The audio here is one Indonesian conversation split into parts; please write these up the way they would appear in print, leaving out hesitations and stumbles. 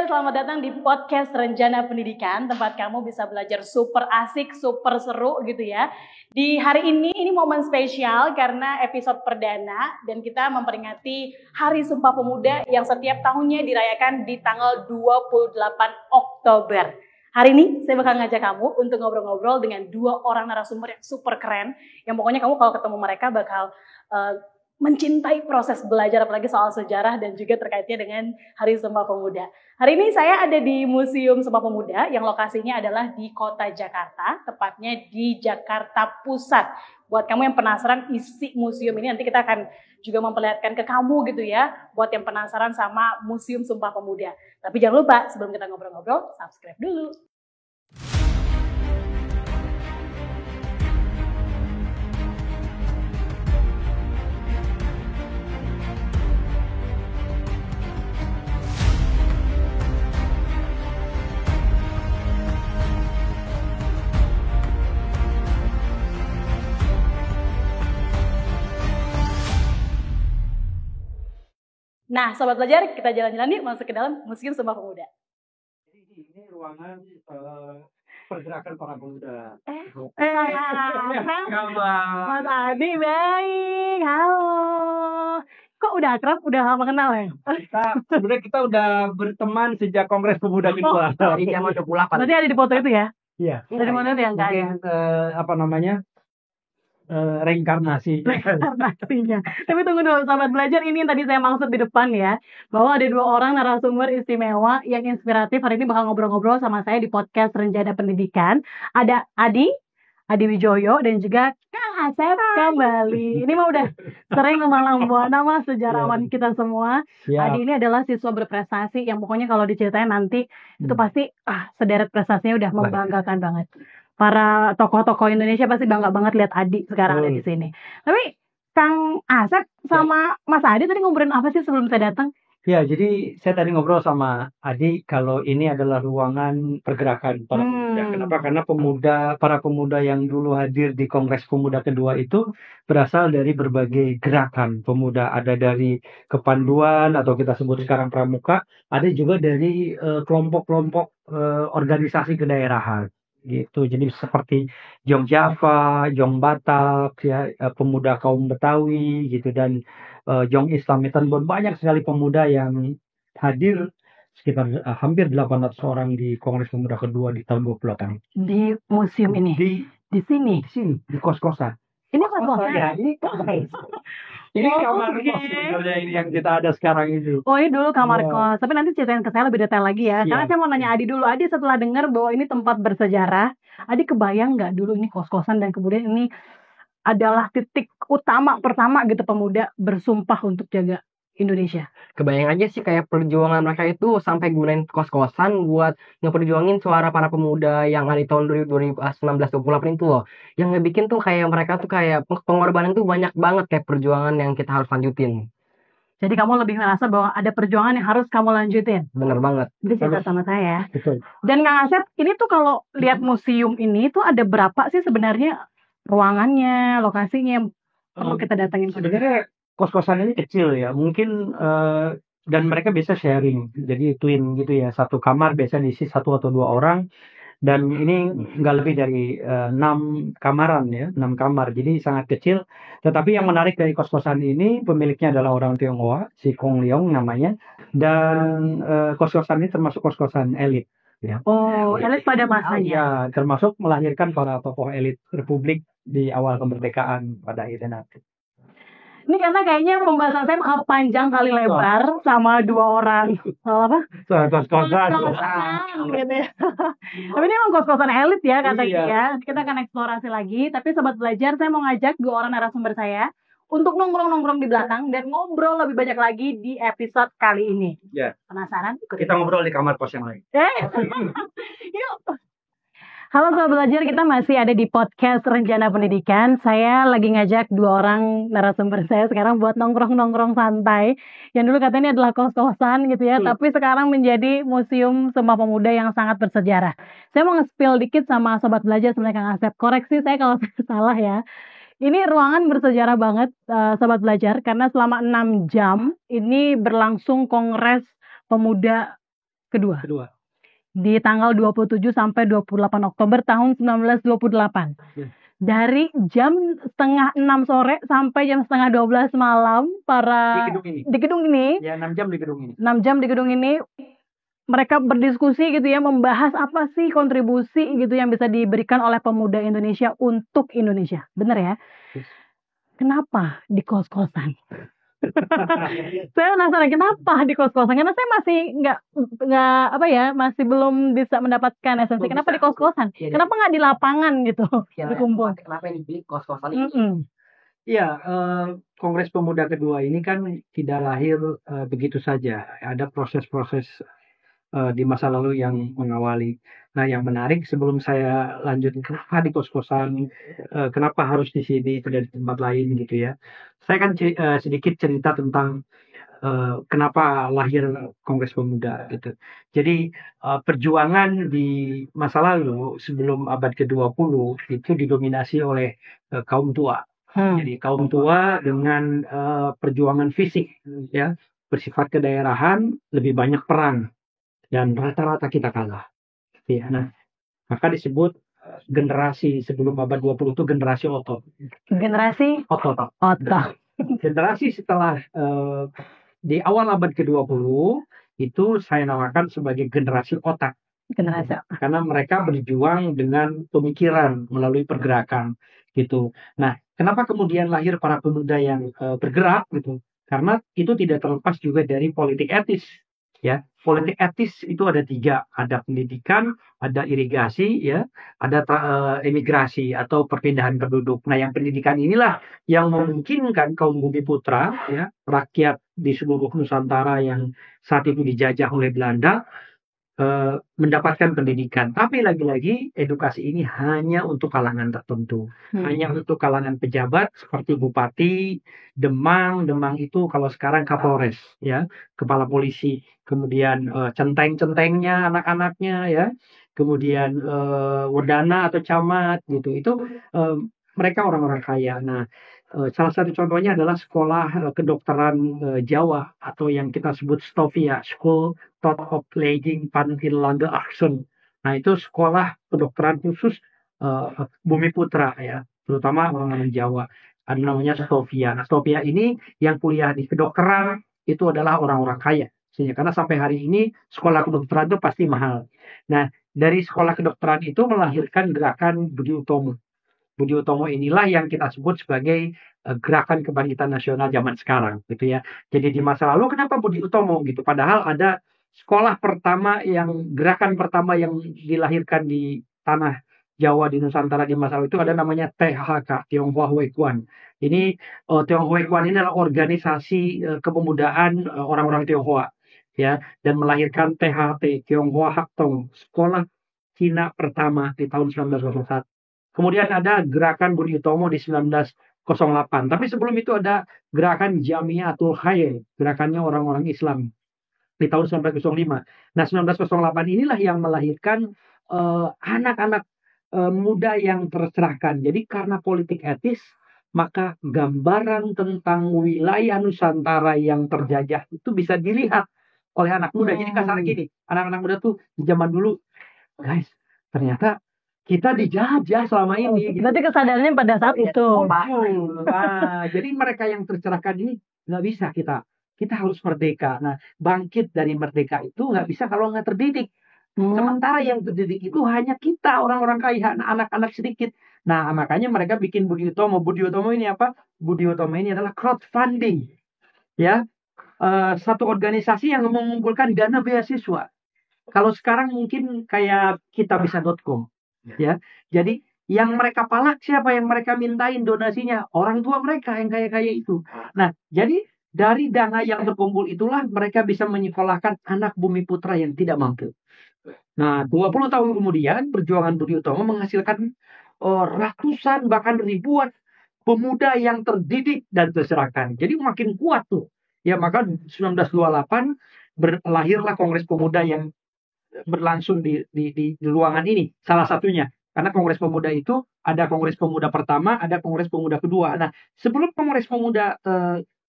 selamat datang di podcast Rencana Pendidikan, tempat kamu bisa belajar super asik, super seru gitu ya. Di hari ini momen spesial karena episode perdana dan kita memperingati Hari Sumpah Pemuda yang setiap tahunnya dirayakan di tanggal 28 Oktober. Hari ini saya bakal ngajak kamu untuk ngobrol-ngobrol dengan dua orang narasumber yang super keren, yang pokoknya kamu kalau ketemu mereka bakal mencintai proses belajar, apalagi soal sejarah dan juga terkaitnya dengan Hari Sumpah Pemuda. Hari ini saya ada di Museum Sumpah Pemuda yang lokasinya adalah di kota Jakarta, tepatnya di Jakarta Pusat. Buat kamu yang penasaran isi museum ini, nanti kita akan juga memperlihatkan ke kamu gitu ya, buat yang penasaran sama Museum Sumpah Pemuda. Tapi jangan lupa, sebelum kita ngobrol-ngobrol, subscribe dulu. Nah, sobat belajar, kita jalan-jalan yuk masuk ke dalam Museum Sumpah Pemuda. Ini ruangan pergerakan para pemuda. Mas Adi baik, halo. Kok udah akrab, udah lama kenal ya? Sebenarnya kita udah berteman sejak Kongres Pemuda kedua. Dari zaman 28. Berarti ada di foto itu ya? Iya. Dari mana tuh yang nggak ada? Mungkin reinkarnasi. Reinkarnasinya. Tapi tunggu dulu, sahabat belajar, ini yang tadi saya maksud di depan ya, bahwa ada dua orang narasumber istimewa yang inspiratif. Hari ini bakal ngobrol-ngobrol sama saya di podcast Rencana Pendidikan. Ada Adi Wijoyo dan juga Kang Asep kembali. Ini mah udah sering memalang buana nama sejarawan kita semua. Siap. Adi ini adalah siswa berprestasi yang pokoknya kalau diceritain nanti itu pasti sederet prestasinya udah membanggakan banget. Para tokoh-tokoh Indonesia pasti bangga banget lihat Adi sekarang ada di sini. Tapi Kang Asep sama Mas Adi tadi ngobrolin apa sih sebelum saya datang? Ya, jadi saya tadi ngobrol sama Adi kalau ini adalah ruangan pergerakan para pemuda. Kenapa? Karena para pemuda yang dulu hadir di Kongres Pemuda kedua itu berasal dari berbagai gerakan pemuda. Ada dari kepanduan atau kita sebut sekarang pramuka, ada juga dari kelompok-kelompok organisasi kedaerahan. Gitu. Jadi seperti Jong Java, Jong Batak, ya, pemuda kaum Betawi gitu dan Jong Islam Metanbon, banyak sekali pemuda yang hadir sekitar hampir 800 orang di Kongres Pemuda kedua di tahun 28. Di museum ini. Di sini. Di kos-kosan. Ini kos-kosan. Ya, ini ini kamar kos sebenarnya ini yang kita ada sekarang itu. Oh, ini dulu kamar kos. Tapi nanti ceritain ke saya lebih detail lagi ya. Siap. Karena saya mau nanya Adi dulu. Adi setelah dengar bahwa ini tempat bersejarah, Adi kebayang nggak dulu ini kos-kosan dan kemudian ini adalah titik utama pertama gitu pemuda bersumpah untuk jaga Indonesia. Kebayang aja sih kayak perjuangan mereka itu sampai gunain kos-kosan buat ngeperjuangin suara para pemuda yang ada di tahun 1928 itu loh. Yang ngebikin tuh kayak mereka tuh kayak pengorbanan tuh banyak banget kayak perjuangan yang kita harus lanjutin. Jadi kamu lebih merasa bahwa ada perjuangan yang harus kamu lanjutin. Bener banget. Jadi cerita sama saya. Betul. Dan Kang Asep, ini tuh kalau lihat museum ini tuh ada berapa sih sebenarnya ruangannya, lokasinya yang perlu kita datangin? Sebenarnya kos-kosan ini kecil ya, mungkin dan mereka bisa sharing, jadi twin gitu ya, satu kamar biasa diisi 1 atau 2 orang, dan ini nggak lebih dari 6 kamaran ya, 6 kamar, jadi sangat kecil. Tetapi yang menarik dari kos-kosan ini, pemiliknya adalah orang Tionghoa, si Kong Leong namanya, dan kos-kosan ini termasuk kos-kosan elit. Ya. Oh, elit pada masanya. Ya, termasuk melahirkan para tokoh elit Republik di awal kemerdekaan pada akhirnya nanti. Ini karena kayaknya pembahasan saya bakal panjang kali lebar sama 2 orang. Soal apa? Soal kos-kosan. Gitu ya. Tapi ini emang kos-kosan elit ya katanya Iya. ya. Kita akan eksplorasi lagi. Tapi sobat belajar, saya mau ngajak 2 orang narasumber saya untuk nongkrong-nongkrong di belakang dan ngobrol lebih banyak lagi di episode kali ini. Ya. Penasaran? Ikutin. Kita ngobrol di kamar kos yang lain. Yuk. Halo sobat belajar, kita masih ada di podcast Rencana Pendidikan. Saya lagi ngajak 2 orang narasumber saya sekarang buat nongkrong-nongkrong santai. Yang dulu katanya adalah kos-kosan gitu ya, tapi sekarang menjadi Museum Sumpah Pemuda yang sangat bersejarah. Saya mau nge-spill dikit sama sobat belajar sebenarnya Kang Asep. Koreksi saya kalau saya salah ya. Ini ruangan bersejarah banget sobat belajar karena selama 6 jam ini berlangsung Kongres Pemuda kedua. kedua. Di tanggal 27 sampai 28 Oktober tahun 1928. Ya. Dari jam setengah 6 sore sampai jam setengah 12 malam Di gedung ini. Ya, 6 jam di gedung ini. 6 jam di gedung ini mereka berdiskusi gitu ya, membahas apa sih kontribusi gitu yang bisa diberikan oleh pemuda Indonesia untuk Indonesia. Bener ya? Yes. Kenapa di kos-kosan? Saya penasaran kenapa di kos-kosan, karena saya masih nggak apa ya, masih belum bisa mendapatkan esensi kenapa di kos-kosan, kenapa nggak di lapangan gitu berkumpul. Kenapa yang di kos-kosan ini? Ya, Kongres Pemuda kedua ini kan tidak lahir begitu saja, ada proses-proses di masa lalu yang mengawali. Nah, yang menarik sebelum saya lanjut kenapa di kos-kosan, kenapa harus di sini tidak di tempat lain gitu ya. Saya kan sedikit cerita tentang kenapa lahir Kongres Pemuda gitu. Jadi perjuangan di masa lalu sebelum abad ke-20 itu didominasi oleh kaum tua. Jadi kaum tua dengan perjuangan fisik ya, bersifat kedaerahan, lebih banyak perang. Dan rata-rata kita kalah. Ya, nah, maka disebut generasi sebelum abad 20 itu generasi otot. Generasi otot. Generasi setelah di awal abad ke-20 itu saya namakan sebagai generasi otak. Karena mereka berjuang dengan pemikiran melalui pergerakan gitu. Nah, kenapa kemudian lahir para pemuda yang bergerak gitu? Karena itu tidak terlepas juga dari politik etis. Ya, politik etis itu ada 3, ada pendidikan, ada irigasi, ya, ada emigrasi atau perpindahan penduduk. Nah, yang pendidikan inilah yang memungkinkan kaum bumi putra, ya, rakyat di seluruh Nusantara yang saat itu dijajah oleh Belanda, mendapatkan pendidikan. Tapi lagi-lagi edukasi ini hanya untuk kalangan tertentu, hanya untuk kalangan pejabat seperti bupati, Demang itu kalau sekarang Kapolres, ya, kepala polisi, kemudian centeng-centengnya, anak-anaknya, ya, kemudian wedana atau camat, gitu. Itu mereka orang-orang kaya. Nah, salah satu contohnya adalah sekolah kedokteran Jawa atau yang kita sebut STOVIA, School Tot Opleiding van Inlande Artsen. Nah, itu sekolah kedokteran khusus Bumi Putra ya, terutama orang-orang Jawa. Ada namanya STOVIA. Nah, STOVIA ini yang kuliah di kedokteran itu adalah orang-orang kaya. Karena sampai hari ini sekolah kedokteran itu pasti mahal. Nah, dari sekolah kedokteran itu melahirkan gerakan Budi Utomo. Budi Utomo inilah yang kita sebut sebagai gerakan kebangkitan nasional zaman sekarang gitu ya. Jadi di masa lalu kenapa Budi Utomo gitu? Padahal ada sekolah pertama gerakan pertama yang dilahirkan di tanah Jawa di Nusantara di masa lalu itu ada namanya THK, Tionghoa Hue Kuan. Ini Tionghoa Hue Kuan ini adalah organisasi kepemudaan orang-orang Tionghoa ya, dan melahirkan THT, Tionghoa Hak Tong, sekolah Cina pertama di tahun 1901. Kemudian ada gerakan Budi Utomo di 1908. Tapi sebelum itu ada gerakan Jamiatul Khair, gerakannya orang-orang Islam di tahun 1905. Nah, 1908 inilah yang melahirkan anak-anak muda yang tercerahkan. Jadi karena politik etis, maka gambaran tentang wilayah Nusantara yang terjajah itu bisa dilihat oleh anak muda. Jadi kasar gini, anak-anak muda tuh di zaman dulu, guys, ternyata kita dijajah selama ini. Berarti kesadarannya pada saat itu. Nah, jadi mereka yang tercerahkan ini nggak bisa kita harus merdeka. Nah, bangkit dari merdeka itu nggak bisa kalau nggak terdidik. Sementara yang terdidik itu hanya kita, orang-orang kaya, anak-anak sedikit. Nah, makanya mereka bikin Budi Utomo. Budi Utomo ini apa? Budi Utomo ini adalah crowdfunding. Ya, satu organisasi yang mengumpulkan dana beasiswa. Kalau sekarang mungkin kayak kitabisa.com. Ya, jadi yang mereka palak siapa, yang mereka mintain donasinya orang tua mereka yang kaya-kaya itu. Nah, jadi dari dana yang terkumpul itulah mereka bisa menyekolahkan anak bumi putra yang tidak mampu. Nah, 20 tahun kemudian perjuangan Budi Utomo menghasilkan ratusan bahkan ribuan pemuda yang terdidik dan tercerahkan. Jadi makin kuat tuh. Ya, maka 1928 lahirlah Kongres Pemuda yang berlangsung di ruangan ini, salah satunya. Karena Kongres Pemuda itu ada Kongres Pemuda pertama, ada Kongres Pemuda kedua. Nah, sebelum Kongres Pemuda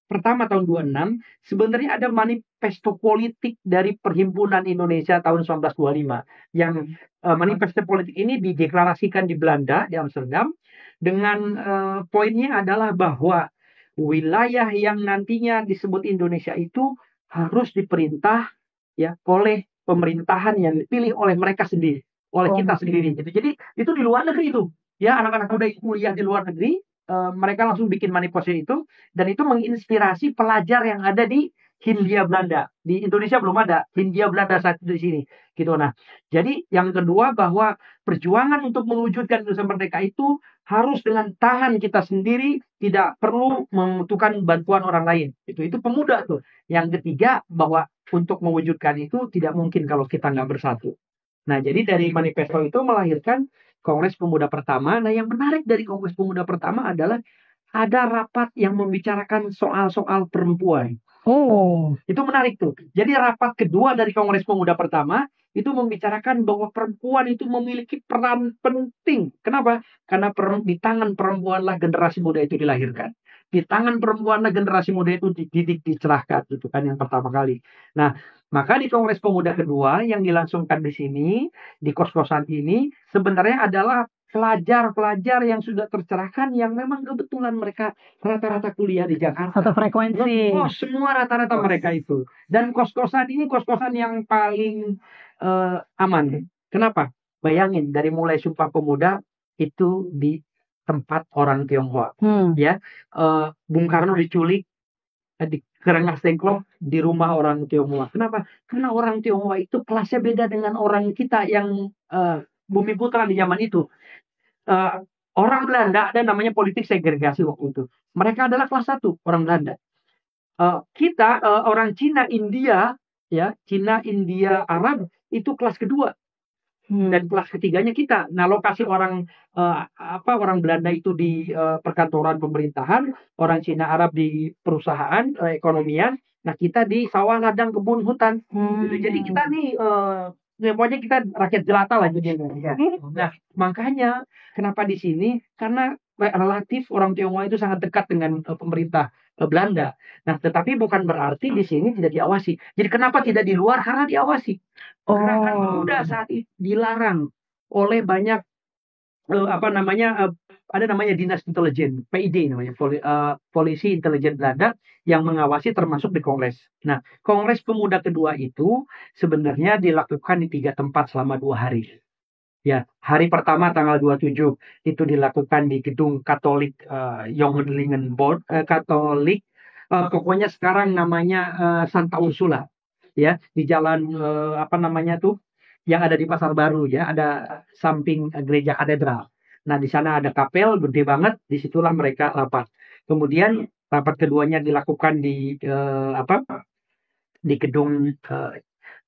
pertama tahun 26 sebenarnya ada manifesto politik dari Perhimpunan Indonesia tahun 1925 yang manifesto politik ini dideklarasikan di Belanda di Amsterdam dengan poinnya adalah bahwa wilayah yang nantinya disebut Indonesia itu harus diperintah ya oleh pemerintahan yang dipilih oleh mereka sendiri, oleh kita sendiri gitu. Jadi itu di luar negeri itu. Ya, anak-anak muda yang kuliah di luar negeri, mereka langsung bikin manifesto itu dan itu menginspirasi pelajar yang ada di Hindia Belanda. Di Indonesia belum ada, Hindia Belanda saat itu di sini. Gitu. Nah, jadi yang kedua bahwa perjuangan untuk mewujudkan Indonesia merdeka itu harus dengan tangan kita sendiri, tidak perlu membutuhkan bantuan orang lain. Itu pemuda tuh. Yang ketiga bahwa untuk mewujudkan itu tidak mungkin kalau kita nggak bersatu. Nah, jadi dari manifesto itu melahirkan Kongres Pemuda pertama. Nah, yang menarik dari Kongres Pemuda pertama adalah ada rapat yang membicarakan soal-soal perempuan. Oh, Itu menarik tuh. Jadi rapat kedua dari Kongres Pemuda pertama itu membicarakan bahwa perempuan itu memiliki peran penting. Kenapa? Karena di tangan perempuanlah generasi muda itu dilahirkan. Di tangan perempuanlah generasi muda itu dididik, dicerahkan. Itu kan yang pertama kali. Nah, maka di Kongres Pemuda kedua yang dilangsungkan di sini, di kos-kosan ini, sebenarnya adalah pelajar-pelajar yang sudah tercerahkan yang memang kebetulan mereka rata-rata kuliah di Jakarta. Satu frekuensi. Oh, semua rata-rata mereka itu. Dan kos-kosan ini kos-kosan yang paling aman. Kenapa? Bayangin dari mulai Sumpah Pemuda itu di tempat orang Tionghoa. Ya, Bung Karno diculik di Rengas Dengklok di rumah orang Tionghoa. Kenapa? Karena orang Tionghoa itu kelasnya beda dengan orang kita yang Bumi Putra di zaman itu. Orang Belanda ada namanya politik segregasi waktu itu. Mereka adalah kelas 1 orang Belanda. Kita orang Cina, India, ya Cina, India, Arab itu kelas kedua dan kelas ketiganya kita. Nah, lokasi orang orang Belanda itu di perkantoran pemerintahan, orang Cina, Arab di perusahaan ekonomian. Nah, kita di sawah, ladang, kebun, hutan. Jadi kita nih pokoknya kita rakyat jelata lah jadinya. Nah, makanya kenapa di sini? Karena relatif orang Tionghoa itu sangat dekat dengan pemerintah Belanda. Nah, tetapi bukan berarti di sini tidak diawasi. Jadi kenapa tidak di luar? Karena diawasi. Gerakan pemuda saat itu dilarang oleh banyak ada namanya dinas intelijen, PID namanya, polisi intelijen Belanda yang mengawasi termasuk di Kongres. Nah, Kongres Pemuda kedua itu sebenarnya dilakukan di 3 tempat selama 2 hari. Ya, hari pertama tanggal 27 itu dilakukan di gedung Katolik Jongelingenbord, Katolik, pokoknya sekarang namanya Santa Ursula, ya di jalan yang ada di Pasar Baru ya, ada samping gereja katedral. Nah, di sana ada kapel gede banget, disitulah mereka rapat. Kemudian rapat keduanya dilakukan di di gedung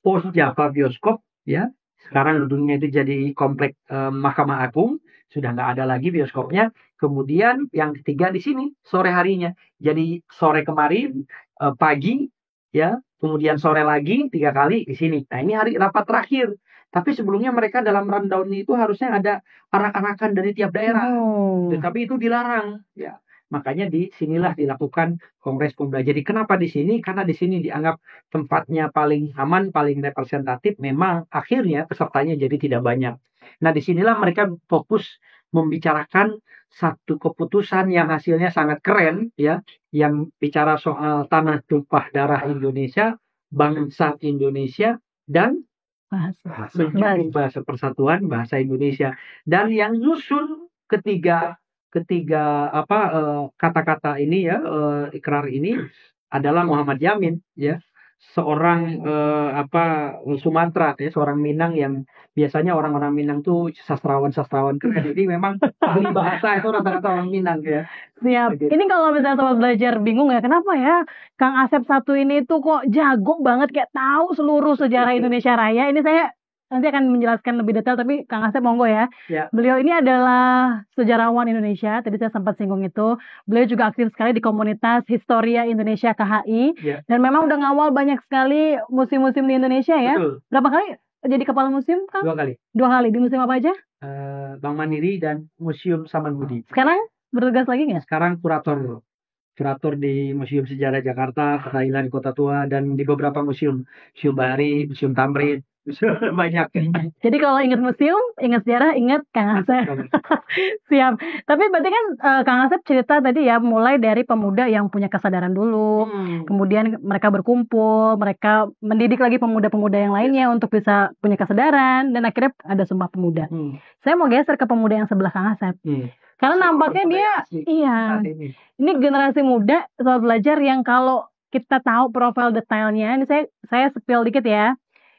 Pos Java Bioskop ya. Sekarang gedungnya itu jadi komplek Mahkamah Agung, sudah nggak ada lagi bioskopnya. Kemudian yang ketiga di sini sore harinya. Jadi sore kemarin, pagi ya, kemudian sore lagi 3 kali di sini. Nah, ini hari rapat terakhir. Tapi sebelumnya mereka dalam rundown itu harusnya ada arak-arakan dari tiap daerah. Tetapi itu dilarang ya. Makanya di sinilah dilakukan Kongres Pemuda. Jadi kenapa di sini? Karena di sini dianggap tempatnya paling aman, paling representatif. Memang akhirnya pesertanya jadi tidak banyak. Nah, disinilah mereka fokus membicarakan satu keputusan yang hasilnya sangat keren ya, yang bicara soal tanah tumpah darah Indonesia, bangsa Indonesia, dan bahasa persatuan bahasa Indonesia. Dan yang nyusun ketiga kata-kata ini ya, ikrar ini adalah Muhammad Yamin ya, seorang Sumatera ya, seorang Minang yang biasanya orang-orang Minang tuh sastrawan keren. Jadi memang ahli bahasa itu rata-rata orang Minang ya. Siap. Ini kalau misalnya sobat belajar bingung ya, kenapa ya Kang Asep satu ini tuh kok jago banget, kayak tahu seluruh sejarah Indonesia Raya. Ini saya nanti akan menjelaskan lebih detail, tapi Kang Asep monggo ya. Beliau ini adalah sejarawan Indonesia, tadi saya sempat singgung itu. Beliau juga aktif sekali di komunitas Historia Indonesia KHI. Dan memang udah ngawal banyak sekali museum-museum di Indonesia ya. Betul. Berapa kali jadi kepala museum, Kang? 2 kali. 2 kali. Di museum apa aja? Bank Mandiri dan Museum Samanhudi. Sekarang bertugas lagi nggak? Sekarang kurator. kurator di Museum Sejarah Jakarta, Perairan Kota Tua, dan di beberapa museum, Museum Bahari, Museum Tamrin, banyak. Jadi kalau ingat museum, ingat sejarah, ingat Kang Asep. Siap. Tapi berarti kan Kang Asep cerita tadi ya, mulai dari pemuda yang punya kesadaran dulu, kemudian mereka berkumpul, mereka mendidik lagi pemuda-pemuda yang lainnya untuk bisa punya kesadaran, dan akhirnya ada Sumpah Pemuda. Saya mau geser ke pemuda yang sebelah Kang Asep. Karena nampaknya dia, ini generasi muda, soal belajar yang kalau kita tahu profil detailnya, ini saya spill dikit ya.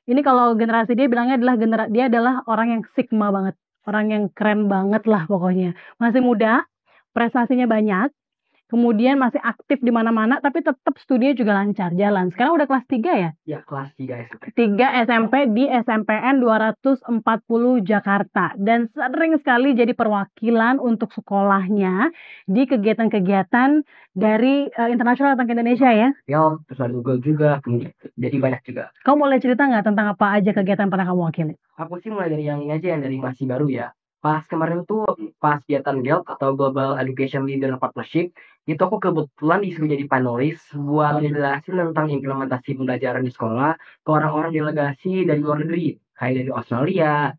Ini kalau generasi dia bilangnya adalah dia adalah orang yang sigma banget, orang yang keren banget lah pokoknya. Masih muda, prestasinya banyak, kemudian masih aktif di mana-mana, tapi tetap studinya juga lancar, jalan. Sekarang udah kelas 3 ya? Ya, kelas 3 SMP. 3 SMP di SMPN 240 Jakarta. Dan sering sekali jadi perwakilan untuk sekolahnya di kegiatan-kegiatan dari internasional datang ke Indonesia ya? Ya, terus ada Google juga, jadi banyak juga. Kamu boleh cerita nggak tentang apa aja kegiatan pernah kamu wakili? Aku sih mulai dari yang ini aja, yang dari masih baru ya. Pas kemarin tuh, pas kegiatan GELP atau Global Education Leader Partnership, itu aku kebetulan disuruh jadi panelis buat ngejelasin tentang implementasi pembelajaran di sekolah ke orang-orang delegasi dari luar negeri, kayak dari Australia,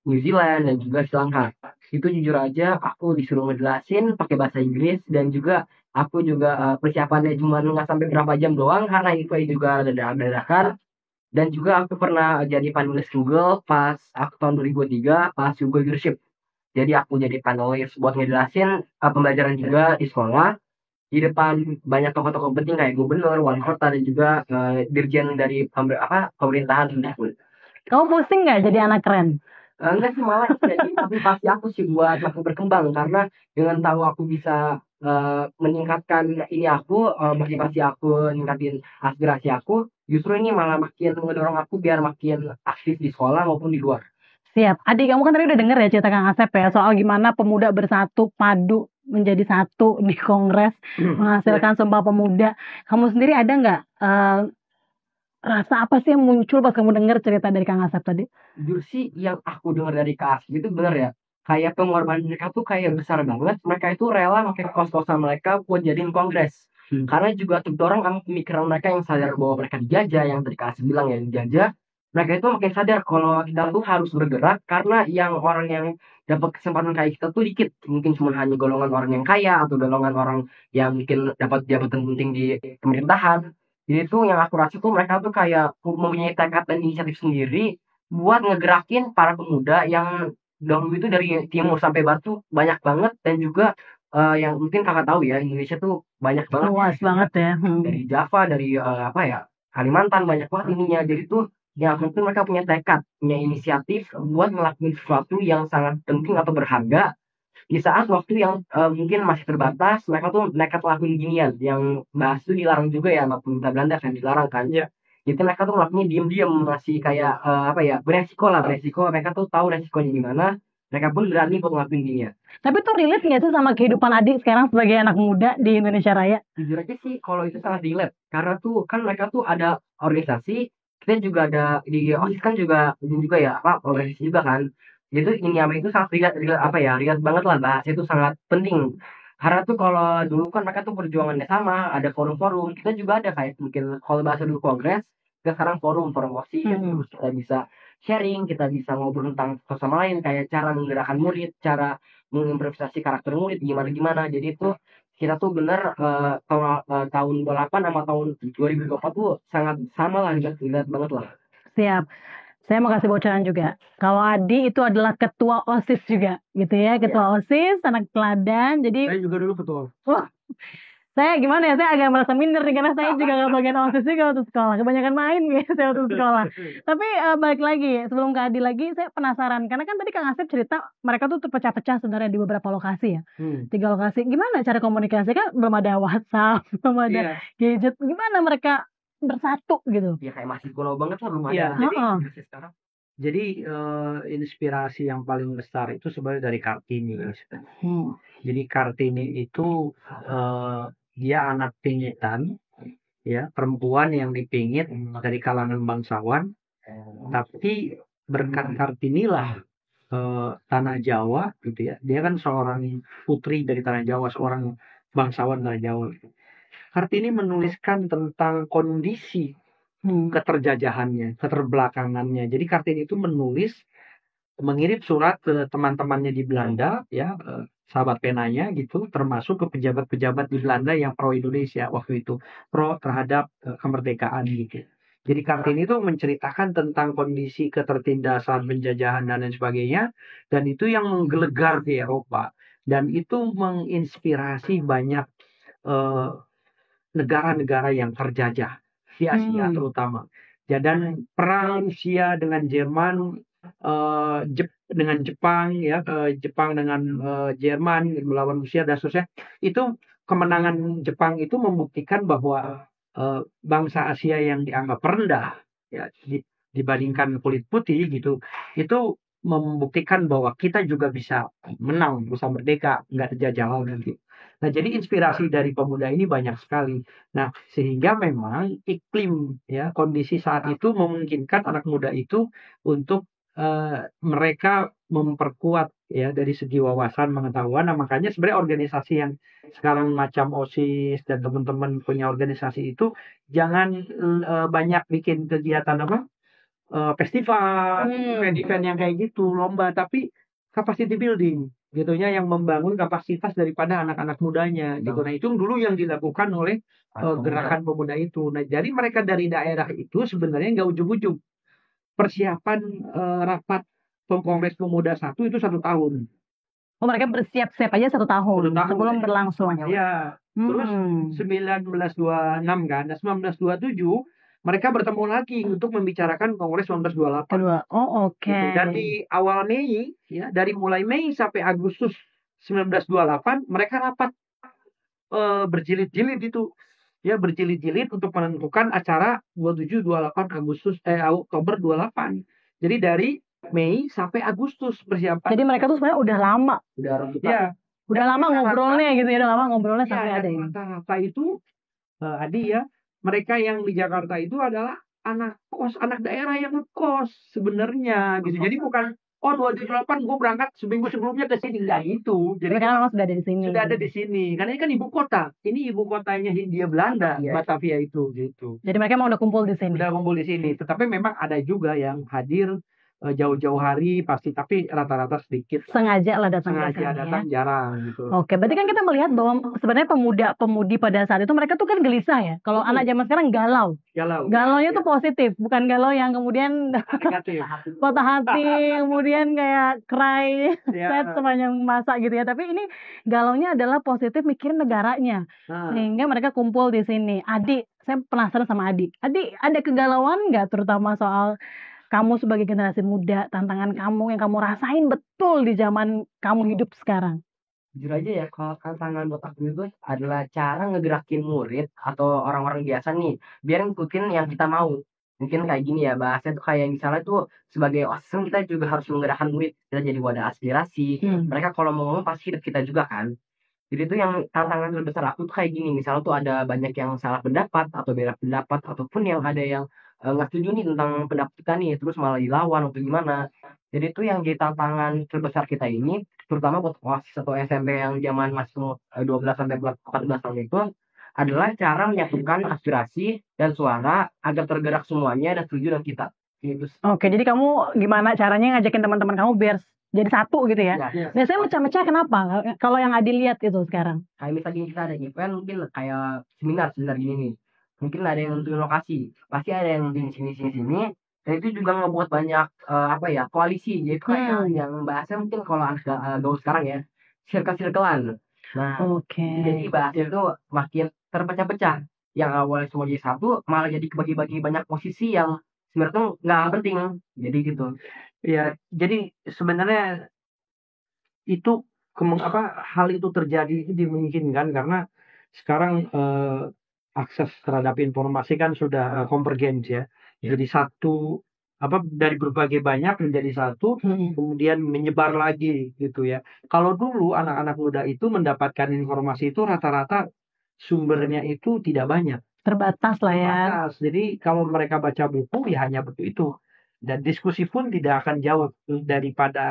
New Zealand, dan juga Sri Lanka. Itu jujur aja aku disuruh ngejelasin pakai bahasa Inggris, dan juga aku juga persiapannya cuma nggak sampai berapa jam doang karena itu juga ada dadakan. Dan juga aku pernah jadi panelis Google pas aku tahun 2003 pas Google Leadership. Jadi aku jadi panelis buat ngejelasin pembelajaran juga di sekolah di depan banyak tokoh-tokoh penting kayak gubernur, wali kota, dan juga dirjen dari pemerintahan. Kamu pusing nggak jadi anak keren? Enggak sih, malah jadi motivasi aku sih buat aku berkembang, karena dengan tahu aku bisa meningkatkan ini motivasi aku, ningkatin aspirasi aku, justru ini malah makin ngedorong aku biar makin aktif di sekolah maupun di luar. Siap. Adik, kamu kan tadi udah denger ya cerita Kang Asep ya soal gimana pemuda bersatu padu menjadi satu di Kongres menghasilkan Sumpah Pemuda. Kamu sendiri ada nggak rasa apa sih yang muncul pas kamu denger cerita dari Kang Asep tadi? Jujur sih yang aku dengar dari Kak Asli itu bener ya. Kayak pengorbanan mereka tuh kayak besar banget. Mereka itu rela pakai kos-kosan mereka buat jadiin kongres. Karena juga terdorong sama pemikiran mereka yang sadar bahwa mereka dijajah, yang tadi Kak Asli bilang ya dijajah. Mereka itu makin sadar kalau kita tuh harus bergerak, karena yang orang yang dapat kesempatan kayak kita tuh dikit. Mungkin cuma hanya golongan orang yang kaya atau golongan orang yang mungkin dapat jabatan penting di pemerintahan. Jadi tuh yang aku rasa tuh mereka tuh kayak mempunyai tekad dan inisiatif sendiri buat ngegerakin para pemuda yang dahulu itu dari timur sampai barat tuh banyak banget. Dan juga yang mungkin kakak tahu ya, Indonesia tuh banyak banget, Luas banget ya. dari Java, dari Kalimantan, banyak banget ininya. Jadi tuh yang mungkin mereka punya tekad, punya inisiatif buat ngelakuin sesuatu yang sangat penting atau berharga di saat waktu yang mungkin masih terbatas. Mereka tuh nekat lakuin ginian, yang bahas itu dilarang juga ya sama pemerintah Belanda, kan dilarang kan. Jadi mereka tuh ngelakuinnya diem-diem, masih kayak beresiko lah, beresiko. Mereka tuh tahu resikonya gimana, mereka pun berani buat ngelakuin ginian. Tapi tuh relate nggak sih sama kehidupan adik sekarang sebagai anak muda di Indonesia Raya? Jujur aja sih kalau itu sangat relate, karena tuh kan mereka tuh ada organisasi, kita juga ada di OSIS kan juga ya organisasi juga kan. Jadi ini itu sangat relate banget lah, bahas itu sangat penting. Karena tuh kalau dulu kan mereka tuh perjuangannya sama, ada forum-forum, kita juga ada kayak mungkin kalau bahasa dulu kongres, kita sekarang forum OSIS, terus kita bisa sharing, kita bisa ngobrol tentang satu sama lain, kayak cara menggerakkan murid, cara mengimprovisasi karakter murid gimana. Jadi itu kita tuh bener tahun 28 sama tahun 2024 tuh sangat sama lah, relate banget lah. Siap. Saya mau kasih bocoran juga. Kalau Adi itu adalah ketua OSIS juga, gitu ya. Ketua OSIS, anak teladan. Jadi Saya juga dulu ketua. wah, saya gimana ya? Saya agak merasa minder nih, karena saya juga nggak bagian OSIS juga waktu sekolah. Kebanyakan main gitu saya waktu sekolah. Tapi balik lagi, sebelum ke Adi lagi, saya penasaran. Karena kan tadi Kang Asep cerita mereka tuh terpecah-pecah sebenarnya di beberapa lokasi ya. 3 lokasi. Gimana cara komunikasi? Kan belum ada WhatsApp, belum ada gadget. Gimana mereka bersatu gitu? Ya kayak masih pulau banget lah, belum ada. Iya, sekarang. Jadi inspirasi yang paling besar itu sebenarnya dari Kartini. Jadi Kartini itu dia anak pingitan, ya, perempuan yang dipingit dari kalangan bangsawan. Tapi berkat Kartini lah tanah Jawa gitu ya. Dia kan seorang putri dari tanah Jawa, seorang bangsawan tanah Jawa. Kartini menuliskan tentang kondisi keterjajahannya, keterbelakangannya. Jadi Kartini itu mengirim surat ke teman-temannya di Belanda, ya, sahabat penanya gitu, termasuk ke pejabat-pejabat di Belanda yang pro Indonesia waktu itu, pro terhadap kemerdekaan gitu. Jadi Kartini itu menceritakan tentang kondisi ketertindasan, penjajahan dan lain sebagainya, dan itu yang menggelegar di Eropa, dan itu menginspirasi banyak negara-negara yang terjajah di Asia terutama. Dan perang Rusia dengan Jerman, dengan Jepang, ya, Jepang dengan Jerman melawan Rusia dan seterusnya, itu kemenangan Jepang itu membuktikan bahwa bangsa Asia yang dianggap rendah, ya, dibandingkan kulit putih gitu, itu membuktikan bahwa kita juga bisa menang, bisa merdeka, nggak terjajah nanti. Nah, jadi inspirasi dari pemuda ini banyak sekali. Nah, sehingga memang iklim, ya, kondisi saat itu memungkinkan anak muda itu untuk mereka memperkuat, ya, dari segi wawasan pengetahuan. Nah, makanya sebenarnya organisasi yang sekarang macam OSIS dan teman-teman punya organisasi itu jangan banyak bikin kegiatan festival, event-event yang kayak gitu, lomba, tapi capacity building, gitunya, yang membangun kapasitas daripada anak-anak mudanya gitu. Nah, itu dulu yang dilakukan oleh gerakan pemuda itu. Nah, jadi mereka dari daerah itu sebenarnya nggak ujung-ujung persiapan rapat Kongres Pemuda 1 itu 1 tahun. Oh, mereka bersiap-siap aja 1 tahun sebelum berlangsung. Ya. Terus 1926 kan, nah 1927 mereka bertemu lagi untuk membicarakan Kongres 1928. Oh, oke. Gitu. Dan di awal Mei, ya, dari mulai Mei sampai Agustus 1928 mereka rapat berjilid-jilid itu. Ya, berjilid-jilid untuk menentukan acara 27, 28 Oktober 28. Jadi dari Mei sampai Agustus persiapan. Jadi mereka tuh sebenarnya udah lama. Udah lama ngobrolnya gitu ya, udah lama ngobrolnya sampai ada ini. Rata-rata itu Adi, ya, mereka yang di Jakarta itu adalah anak kos, anak daerah yang ngekos sebenarnya gitu. Jadi bukan 28 gue berangkat seminggu sebelumnya ke sini, enggak gitu. Jadi mereka memang sudah ada di sini. Sudah ada di sini. Karena ini kan ibu kota. Ini ibu kotanya Hindia Belanda, Batavia itu gitu. Jadi mereka emang udah kumpul di sini. Udah kumpul di sini. Tetapi memang ada juga yang hadir jauh-jauh hari pasti, tapi rata-rata sedikit. Sengaja lah datang. Sengaja datang, ya. Jarang gitu. Oke, berarti kan kita melihat bahwa sebenarnya pemuda-pemudi pada saat itu mereka tuh kan gelisah ya. Kalau anak zaman sekarang galau. Galaunya tuh positif, bukan galau yang kemudian patah hati, kemudian kayak cry, sad sepanjang masa gitu ya. Tapi ini galaunya adalah positif, mikirin negaranya. Sehingga mereka kumpul di sini. Adik, saya penasaran sama Adik. Adik, ada kegalauan nggak terutama soal kamu sebagai generasi muda, tantangan kamu yang kamu rasain betul di zaman kamu hidup sekarang? Jujur aja ya, kalau tantangan buat aku itu adalah cara ngegerakin murid atau orang-orang biasa nih, biar ngikutin yang kita mau. Mungkin kayak gini ya, bahasanya tuh kayak misalnya tuh sebagai OSIS kita juga harus menggerakkan murid, kita jadi wadah aspirasi. Mereka kalau mau ngomong pasti hidup kita juga kan. Jadi itu yang tantangan terbesar aku tuh kayak gini, misalnya tuh ada banyak yang salah pendapat atau beda pendapat, ataupun yang ada yang nggak setuju nih tentang pendapat kita nih, terus malah dilawan atau gimana. Jadi itu yang jadi tantangan terbesar kita ini, terutama buat OSIS atau SMP yang zaman masih 12 sampai 14 tahun itu, adalah cara menyatukan aspirasi dan suara agar tergerak semuanya dan setuju dengan kita. Gitu. Oke, jadi kamu gimana caranya ngajakin teman-teman kamu biar jadi satu gitu ya? Biasanya mecah-mecah kenapa? Kalau yang Adi lihat itu sekarang? Kayak misalnya kita ada event, mungkin kayak seminar gini nih. Mungkin ada yang nentuin lokasi, pasti ada yang nentuin sini. Dan itu juga ngebuat banyak koalisi. Jadi kayak yang bahasnya mungkin kalau anak gaul sekarang ya, circle-circlean. Nah, jadi bahasnya itu makin terpecah-pecah. Yang awalnya cuma jadi satu, malah jadi kebagi-bagi banyak posisi yang sebenarnya tuh nggak penting. Jadi gitu. Ya, jadi sebenarnya itu hal itu terjadi itu dimungkinkan karena sekarang akses terhadap informasi kan sudah konvergen ya. Jadi satu dari berbagai banyak menjadi satu, kemudian menyebar lagi gitu ya. Kalau dulu anak-anak muda itu mendapatkan informasi itu rata-rata sumbernya itu tidak banyak. Terbatas lah ya. Terbatas. Jadi kalau mereka baca buku ya hanya buku itu. Dan diskusi pun tidak akan jauh daripada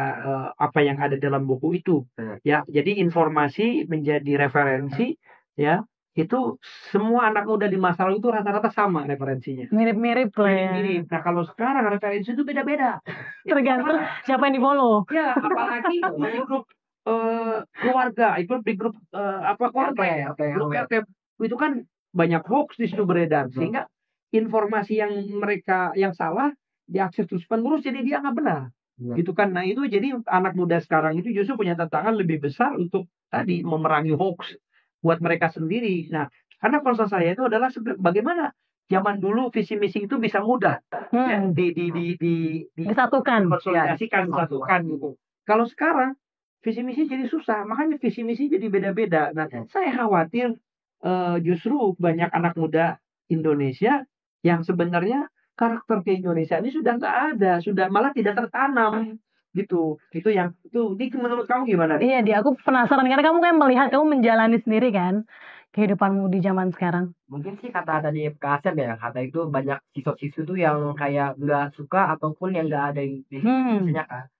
apa yang ada dalam buku itu. Ya, jadi informasi menjadi referensi, ya, itu semua anak muda di masa lalu itu rata-rata sama referensinya. Mirip-mirip lah ya. Mirip. Nah, kalau sekarang referensi itu beda-beda. Tergantung siapa yang di follow. Ya, apalagi di grup keluarga, itu di grup keluarga, grup RT itu kan banyak hoax di situ beredar, sehingga informasi yang mereka yang salah diakses terus penerus, jadi dia nggak benar. Gitu kan. Nah, itu jadi anak muda sekarang itu justru punya tantangan lebih besar untuk tadi memerangi hoax buat mereka sendiri. Nah, karena concern saya itu adalah bagaimana zaman dulu visi misi itu bisa mudah ya, Disatukan. konsolidasikan, disatukan gitu. Kalau sekarang visi misi jadi susah, makanya visi misi jadi beda-beda. Nah, saya khawatir justru banyak anak muda Indonesia yang sebenarnya karakter ke Indonesia ini sudah nggak ada, sudah malah tidak tertanam gitu. Itu menurut kamu gimana? Iya, aku penasaran karena kamu kan melihat, kamu menjalani sendiri kan kehidupanmu di zaman sekarang. Mungkin sih kata tadi Kak Asep ya, kata itu banyak siswa-siswi tuh yang kayak nggak suka ataupun yang nggak ada di biasanya kan.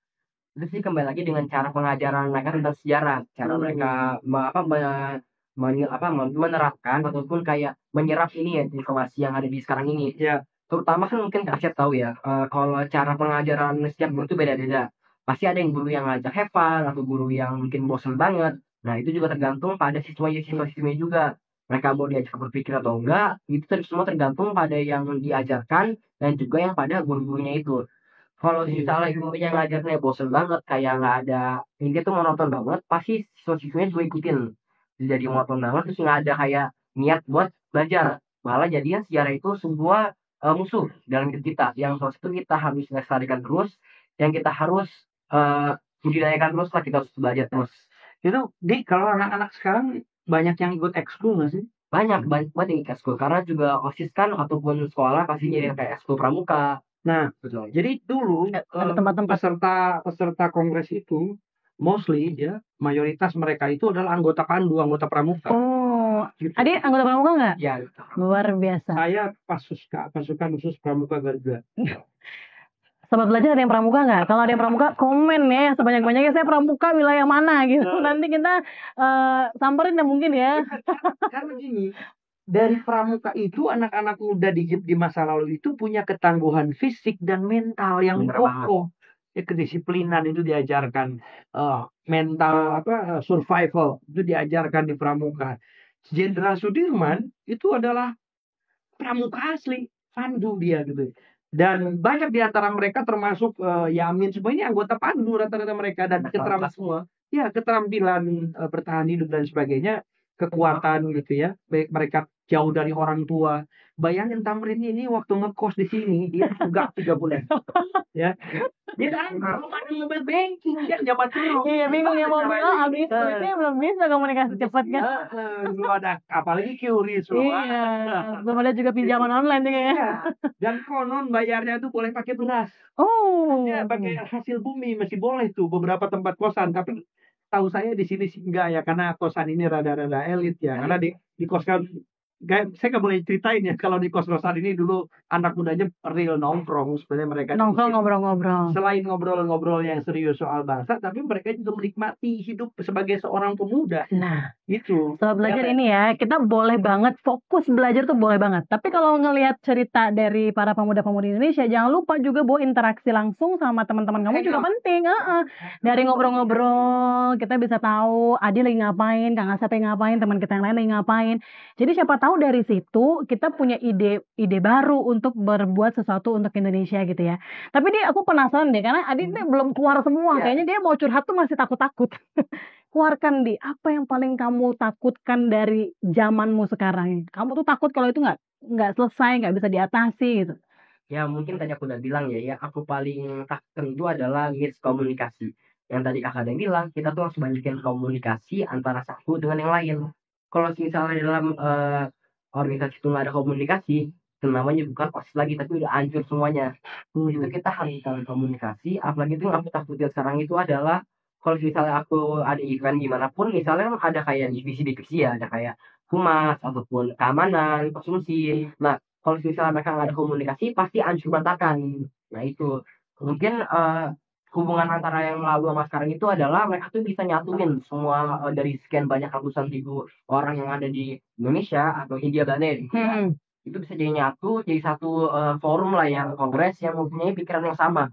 Itu sih kembali lagi dengan cara pengajaran mereka tentang sejarah, cara mereka menerapkan ataupun kayak menyerap ini ya informasi yang ada di sekarang ini. Ya. Terutama kan mungkin Kak Acep tahu ya, kalau cara pengajaran setiap guru itu beda-beda. Pasti ada yang guru yang ngajak have fun atau guru yang mungkin bosan banget. Nah, itu juga tergantung pada siswa-siswinya juga. Mereka mau diajak berpikir atau enggak, itu semua tergantung pada yang diajarkan dan juga yang pada guru-gurunya itu. Kalau misalnya gurunya ngajarnya bosan banget, kayak nggak ada, ini tuh monoton banget, pasti siswa-siswinya juga ikutin. Jadi monoton banget, terus nggak ada kayak niat buat belajar. Malah jadinya sejarah itu sebuah musuh dalam hidup kita. Yang soal itu kita harus lestarikan terus, yang kita harus budidayakan terus lah, kita harus belajar terus. Itu kalau anak-anak sekarang banyak yang ikut ekskul nggak sih? Banyak banget yang ikut ekskul, karena juga OSIS kan ataupun sekolah pasti jadi kayak ekskul pramuka. Nah, betul. Jadi dulu Ada tempat-tempat. peserta kongres itu mostly ya mayoritas mereka itu adalah anggota Pandu, anggota pramuka. Oh, Gitu. Adik anggota pramuka nggak? Ya, Luar biasa. Saya pasukan khusus pramuka Garuda. Sobat belajar ada yang pramuka nggak? Kalau ada yang pramuka, komen ya sebanyak-banyaknya, saya pramuka wilayah mana gitu. Nanti kita samperin ya mungkin ya. Karena gini, dari pramuka itu anak-anak muda di masa lalu itu punya ketangguhan fisik dan mental yang kokoh. Kedisiplinan itu diajarkan, mental survival itu diajarkan di pramuka. Jenderal Sudirman itu adalah pramuka asli, Pandu dia gitu. Dan banyak di antara mereka termasuk Yamin, semuanya anggota Pandu rata-rata mereka, dan keterampilan bertahan hidup dan sebagainya, kekuatan gitu ya. Baik mereka jauh dari orang tua. Bayangin Tamrin ini waktu ngekos di sini dia tunggak 3 bulan. Ya. Dia kan belum ada mobile banking kan zaman dulu. Iya, bingung ya mau bilang habis ini belum bisa komunikasi cepat kan. Belum ada, apalagi QRIS. Iya, belum ada juga pinjaman online juga ya. Dan konon bayarnya tuh boleh pakai beras. Oh. Ya, pakai hasil bumi masih boleh tuh beberapa tempat kosan, tapi tahu saya di sini sih enggak ya, karena kosan ini rada-rada elit ya. Karena di kosan saya nggak boleh ceritain ya, kalau di kos-kosan ini dulu anak mudanya real nongkrong, sebenarnya mereka Nongkrong ngobrol-ngobrol. selain ngobrol-ngobrol yang serius soal bangsa, tapi mereka juga menikmati hidup sebagai seorang pemuda. Nah, itu sobat belajar ini ya, kita boleh banget fokus belajar tuh boleh banget. Tapi kalau ngelihat cerita dari para pemuda-pemudi Indonesia, jangan lupa juga bahwa interaksi langsung sama teman-teman kamu juga penting. Dari ngobrol-ngobrol, kita bisa tahu Adi lagi ngapain, Kang Asep lagi ngapain, teman kita yang lain lagi ngapain. Jadi siapa tahu dari situ kita punya ide baru untuk berbuat sesuatu untuk Indonesia gitu ya. Tapi aku penasaran deh, karena Adi belum keluar semua. Kayaknya dia mau curhat tuh masih takut-takut. Keluarkan apa yang paling kamu takutkan dari zamanmu sekarang? Kamu tuh takut kalau itu nggak selesai, nggak bisa diatasi gitu. Ya mungkin tadi aku udah bilang ya aku paling takut itu adalah miskomunikasi. Yang tadi kakak ada bilang, kita tuh harus banyakin komunikasi antara satu dengan yang lain. Kalau misalnya dalam organisasi itu nggak ada komunikasi, itu namanya bukan OSIS lagi, tapi udah hancur semuanya. Itu kita harus saling komunikasi. Apalagi itu yang aku takutin sekarang itu adalah, kalau misalnya aku ada event gimana pun, misalnya ada kayak divisi-divisi ya, ada kayak humas ataupun keamanan, konsumsi. Nah, kalau misalnya mereka nggak ada komunikasi, pasti hancur berantakan. Nah itu mungkin hubungan antara yang lalu sama sekarang itu adalah mereka tuh bisa nyatuin semua dari sekian banyak ratusan ribu orang yang ada di Indonesia atau India Belanda gitu ya. Itu bisa jadi nyatu, jadi satu forum lah yang kongres yang mempunyai pikiran yang sama.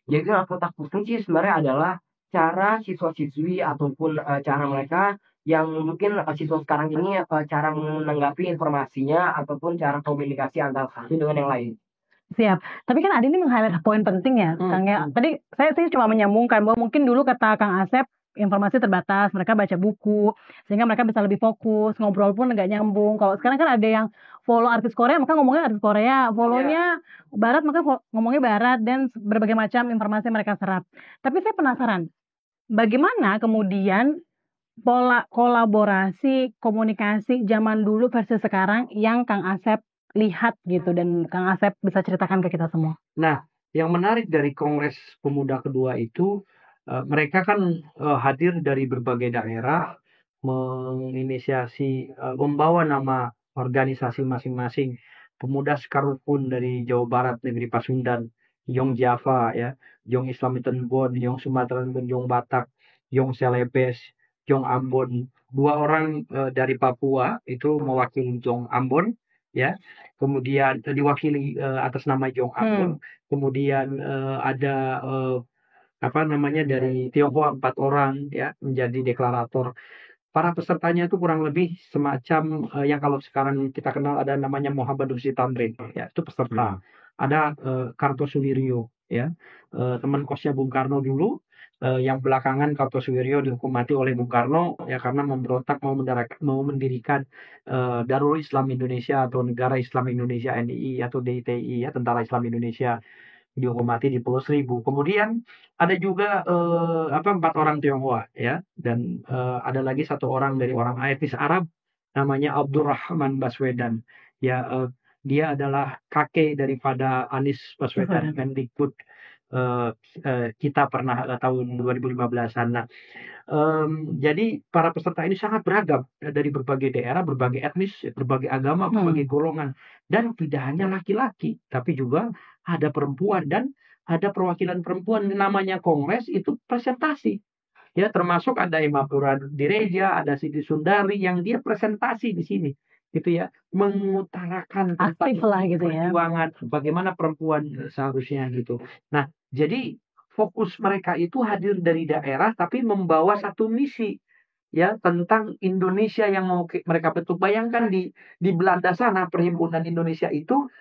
Jadi yang aku takutin sih sebenarnya adalah cara siswa-siswi ataupun cara mereka yang mungkin siswa sekarang ini cara menanggapi informasinya ataupun cara komunikasi antara satu dengan yang lain. Siap. Tapi kan Adi ini meng-highlight poin penting ya, Kang ya. Tadi saya sih cuma menyambungkan bahwa mungkin dulu kata Kang Asep informasi terbatas, mereka baca buku sehingga mereka bisa lebih fokus, ngobrol pun nggak nyambung. Kalau sekarang kan ada yang follow artis Korea, maka ngomongnya artis Korea, follow-nya Barat, maka ngomongnya Barat, dan berbagai macam informasi mereka serap. Tapi saya penasaran, bagaimana kemudian pola kolaborasi, komunikasi zaman dulu versi sekarang yang Kang Asep lihat gitu dan Kang Asep bisa ceritakan ke kita semua. Nah, yang menarik dari Kongres Pemuda kedua itu, mereka kan hadir dari berbagai daerah, menginisiasi, membawa nama organisasi masing-masing. Pemuda Sekarupun dari Jawa Barat, negeri Pasundan, Yong Java ya, Yong Islamitan Bon, Yong Sumatera, Yong Batak, Yong Celebes, Yong Ambon. Dua orang dari Papua itu mewakili Yong Ambon ya. Kemudian diwakili atas nama Yong Ambon. Kemudian ada dari Tionghoa 4 orang ya menjadi deklarator. Para pesertanya itu kurang lebih semacam yang kalau sekarang kita kenal ada namanya Muhammad Husni Tamrin ya, itu peserta. Ada Kartosuwiryo ya, teman kosnya Bung Karno dulu, yang belakangan Kartosuwiryo dihukum mati oleh Bung Karno ya karena memberontak mau mendirikan Darul Islam Indonesia atau Negara Islam Indonesia NII atau DITI ya, Tentara Islam Indonesia, dihukum mati di Pulau Seribu. Kemudian ada juga 4 orang Tionghoa ya, dan ada lagi 1 orang dari orang etnis Arab namanya Abdurrahman Baswedan ya, dia adalah kakek daripada Anies Baswedan Mendikbud kita pernah tahun 2015-an. Nah, jadi para peserta ini sangat beragam dari berbagai daerah, berbagai etnis, berbagai agama, berbagai golongan, dan tidak hanya laki-laki, tapi juga ada perempuan dan ada perwakilan perempuan. Namanya kongres itu presentasi. Ya, termasuk ada Imapura Direja, ada Siti Sundari yang dia presentasi di sini, gitu ya, mengutarakan Aktif lah gitu ya. perjuangan bagaimana perempuan seharusnya gitu. Nah, jadi fokus mereka itu hadir dari daerah tapi membawa satu misi ya tentang Indonesia yang mau mereka bentuk. Bayangkan di Belanda sana Perhimpunan Indonesia itu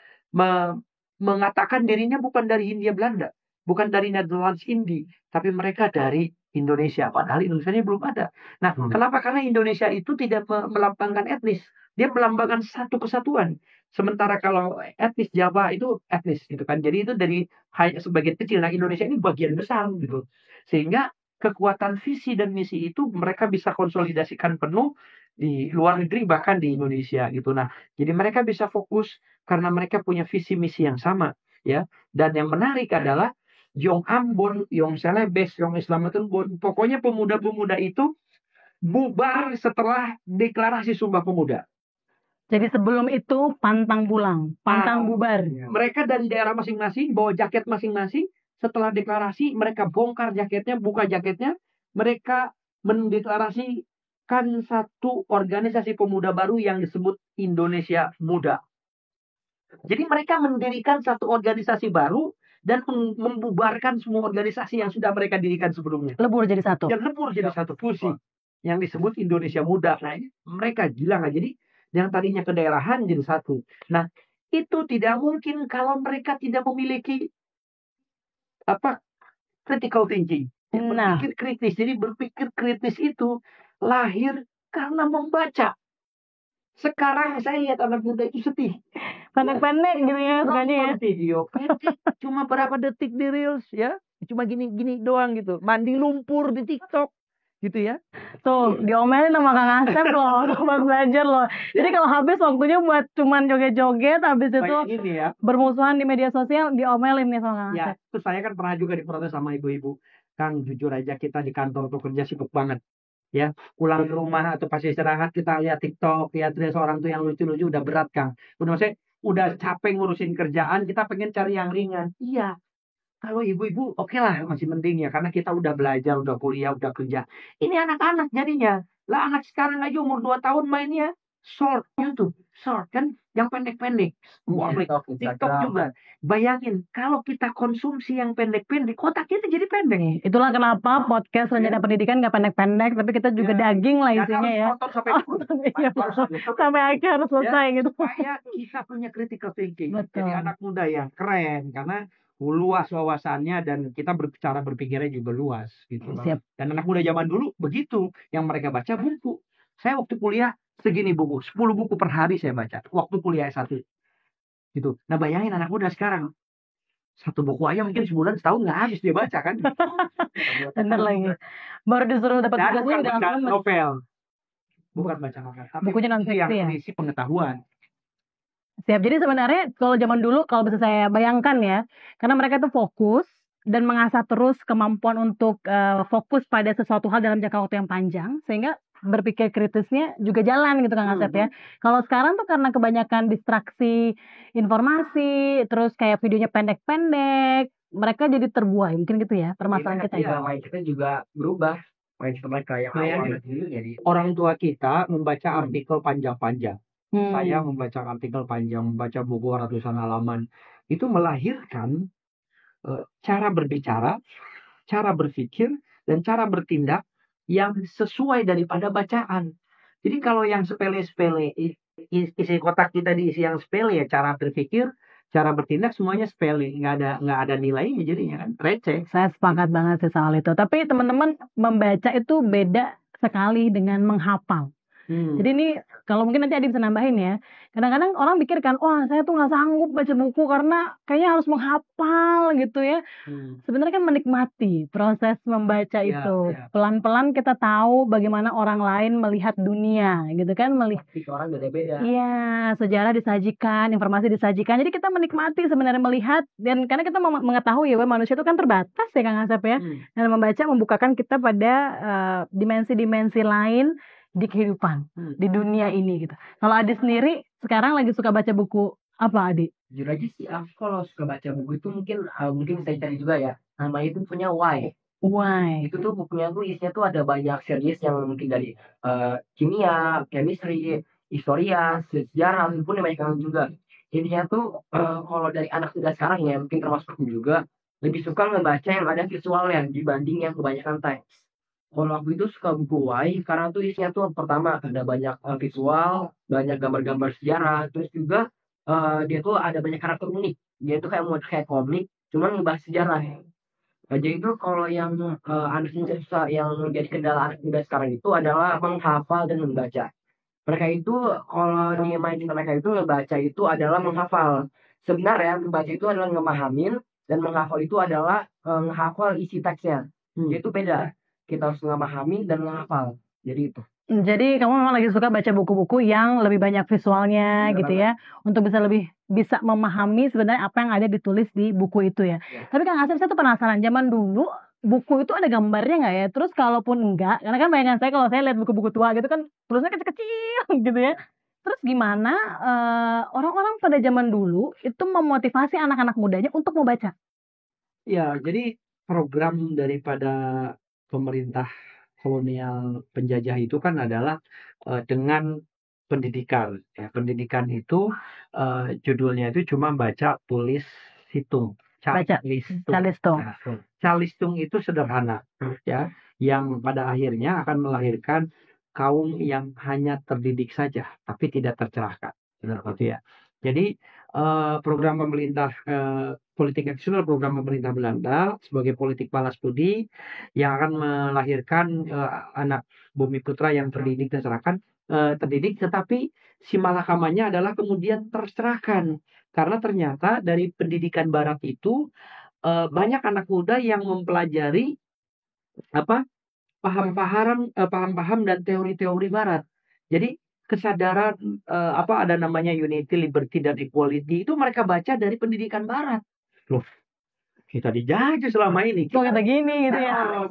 mengatakan dirinya bukan dari Hindia Belanda, bukan dari Netherlands Indi, tapi mereka dari Indonesia. Padahal Indonesia ini belum ada. Nah, kenapa? Karena Indonesia itu tidak melambangkan etnis, dia melambangkan satu kesatuan. Sementara kalau etnis Jawa itu etnis gitu kan. Jadi itu dari hanya sebagian kecil. Nah, Indonesia ini bagian besar gitu. Sehingga kekuatan visi dan misi itu mereka bisa konsolidasikan penuh di luar negeri bahkan di Indonesia gitu. Nah, jadi mereka bisa fokus karena mereka punya visi misi yang sama ya. Dan yang menarik adalah Yong Ambon, Yong Celebes, Yong Islamitan Bon, pokoknya pemuda-pemuda itu bubar setelah deklarasi Sumpah Pemuda. Jadi sebelum itu pantang pulang, pantang bubar. Mereka dari daerah masing-masing bawa jaket masing-masing. Setelah deklarasi mereka bongkar jaketnya, buka jaketnya, mereka mendeklarasikan satu organisasi pemuda baru yang disebut Indonesia Muda. Jadi mereka mendirikan satu organisasi baru dan membubarkan semua organisasi yang sudah mereka dirikan sebelumnya. Lebur jadi satu. Dan lebur jadi satu fusi yang disebut Indonesia Muda. Nah, mereka gila nggak? Jadi yang tadinya kedaerahan jadi satu. Nah, itu tidak mungkin kalau mereka tidak memiliki critical thinking. Berpikir kritis. Jadi berpikir kritis itu lahir karena membaca. Sekarang saya lihat anak muda itu sedih. Pendek-pendek gitu ya sukanya ya. Video pendek, cuma berapa detik di Reels ya. Cuma gini-gini doang gitu. Mandi lumpur di TikTok gitu ya. Tuh, diomelin sama Kang Asep loh, buat belajar loh. Jadi kalau habis waktunya buat cuman joget-joget, habis itu bermusuhan di media sosial, diomelin nih sama Kang Asep. Ya, terus saya kan pernah juga diprotes sama ibu-ibu. Kang, jujur aja kita di kantor tuh kerja sibuk banget. Ya, pulang ke rumah atau pas istirahat kita lihat TikTok, lihat seorang tuh yang lucu-lucu udah berat, Kang. Udah capek ngurusin kerjaan, kita pengen cari yang ringan. Iya. Kalau ibu-ibu oke lah masih mending ya karena kita udah belajar, udah kuliah, udah kerja. Ini anak-anak jadinya. Lah anak sekarang aja umur 2 tahun mainnya short YouTube, short kan yang pendek-pendek. Wah, TikTok juga. Bayangin kalau kita konsumsi yang pendek-pendek, otak kita jadi pendek. Itulah kenapa podcast Rencana Pendidikan nggak pendek-pendek, tapi kita juga daging lah Dan isinya harus ya. nonton sampai Iya, sampai akhir harus selesai gitu. supaya kita punya critical thinking. Betul. Jadi anak muda yang keren karena luas wawasannya dan kita cara berpikirnya juga luas gitu. Siap. Dan anak muda zaman dulu begitu, yang mereka baca buku. Saya waktu kuliah segini buku, 10 buku per hari saya baca waktu kuliah S1. Gitu. Nah, bayangin anak muda sekarang. Satu buku aja mungkin sebulan setahun nggak habis dia baca kan. Bener lagi. Baru disuruh dapat Dan tugasnya bukan udah baca langsung novel. Bukan baca novel. Tapi bukunya non yang fiksi ya. berisi pengetahuan. Siap. Jadi sebenarnya kalau zaman dulu kalau bisa saya bayangkan ya, karena mereka itu fokus dan mengasah terus kemampuan untuk fokus pada sesuatu hal dalam jangka waktu yang panjang, sehingga berpikir kritisnya juga jalan gitu Kang Asep ya. Kalau sekarang tuh karena kebanyakan distraksi informasi, terus kayak videonya pendek-pendek, mereka jadi terbuai, mungkin gitu ya permasalahan kita ya. Main kita juga berubah. Main mereka yang awal jadi Orang tua kita membaca artikel panjang-panjang. Hmm. Saya membaca artikel panjang, membaca buku ratusan halaman. Itu melahirkan cara berbicara, cara berpikir, dan cara bertindak yang sesuai daripada bacaan. Jadi kalau yang sepele-sepele, isi kotak kita diisi yang sepele ya, cara berpikir, cara bertindak semuanya sepele, nggak ada nilainya jadinya kan, receh. Saya sepakat banget sih soal itu. Tapi teman-teman membaca itu beda sekali dengan menghafal. Jadi ini kalau mungkin nanti Adi bisa nambahin ya. Kadang-kadang orang pikir kan, wah saya tuh nggak sanggup baca buku karena kayaknya harus menghafal gitu ya. Sebenarnya kan menikmati proses membaca itu. Pelan-pelan kita tahu bagaimana orang lain melihat dunia gitu kan. Melihat orang beda-beda. Iya, sejarah disajikan, informasi disajikan. Jadi kita menikmati sebenarnya melihat dan karena kita mengetahui ya manusia itu kan terbatas ya Kang Asep ya. Dan membaca membukakan kita pada dimensi-dimensi lain di kehidupan, di dunia ini gitu. Kalau Adi sendiri sekarang lagi suka baca buku apa Adi? Jujur aja sih aku kalau suka baca buku itu mungkin saya cari juga ya. Namanya itu punya Why. Why? Itu tuh bukunya tuh isinya tuh ada banyak series yang mungkin dari kimia, chemistry, historia, sejarah, pun banyak yang juga. Intinya tuh kalau dari anak muda sekarang ya mungkin termasuk aku juga lebih suka ngebaca yang ada visualnya dibanding yang kebanyakan teks. Kalau aku itu suka buku Why karena tuh isinya tuh pertama ada banyak visual, banyak gambar-gambar sejarah, terus juga dia tuh ada banyak karakter unik. Dia tuh kayak komik, cuman ngebahas sejarah. Jadi itu kalau yang anak muda susah, yang jadi kendala anak muda sekarang itu adalah menghafal dan membaca. Mereka itu kalau di mindset mereka itu membaca itu adalah menghafal. Sebenarnya membaca itu adalah ngemahamin dan menghafal itu adalah menghafal isi teksnya. Itu beda. Kita harus memahami dan menghafal. Jadi itu. Jadi kamu memang lagi suka baca buku-buku yang lebih banyak visualnya gitu ya, untuk bisa memahami sebenarnya apa yang ada ditulis di buku itu ya. Tapi Kang Asep saya tuh penasaran, zaman dulu buku itu ada gambarnya nggak ya? Terus kalaupun enggak, karena kan bayangan saya kalau saya lihat buku-buku tua gitu kan tulisnya kecil-kecil gitu ya. Terus gimana orang-orang pada zaman dulu itu memotivasi anak-anak mudanya untuk membaca? Ya, jadi program daripada pemerintah kolonial penjajah itu kan adalah dengan pendidikan. Ya, pendidikan itu judulnya itu cuma baca, tulis, hitung. Calistung. Calistung itu sederhana, ya, yang pada akhirnya akan melahirkan kaum yang hanya terdidik saja, tapi tidak tercerahkan. Gitu ya. Jadi program pemerintah politik nasional, program pemerintah Belanda sebagai politik balas budi yang akan melahirkan anak bumi putra yang terdidik dan terdidik, tetapi si malakamannya adalah kemudian tercerahkan karena ternyata dari pendidikan Barat itu banyak anak muda yang mempelajari paham-paham dan teori-teori Barat. Jadi kesadaran ada namanya unity, liberty, dan equality itu mereka baca dari pendidikan Barat. Loh, kita dijajah selama ini. Kok kata gini gitu ya.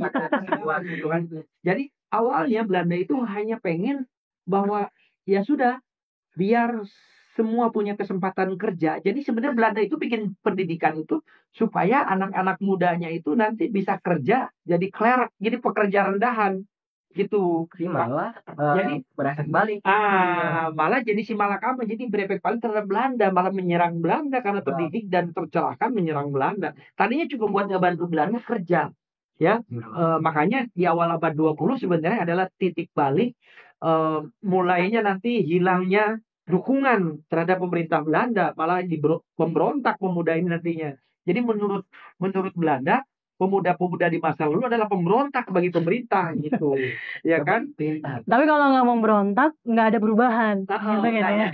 Jadi awalnya Belanda itu hanya pengen bahwa ya sudah biar semua punya kesempatan kerja. Jadi sebenarnya Belanda itu bikin pendidikan itu supaya anak-anak mudanya itu nanti bisa kerja jadi klerk, jadi pekerja rendahan gitu. Tapi malah Jadi berefek balik. malah jadi si Malakama jadi berefek balik terhadap Belanda, malah menyerang Belanda karena terdidik dan tercelaka menyerang Belanda. Tadinya cuma buat ngebantu Belanda kerja. Ya, makanya di awal abad 20 sebenarnya adalah titik balik mulainya nanti hilangnya dukungan terhadap pemerintah Belanda, malah pemberontak pemuda ini nantinya. Jadi menurut Belanda, pemuda-pemuda di masa lalu adalah pemberontak bagi pemerintah gitu, ya kan? Tapi kalau nggak mau berontak, nggak ada perubahan. Gitu kan ya.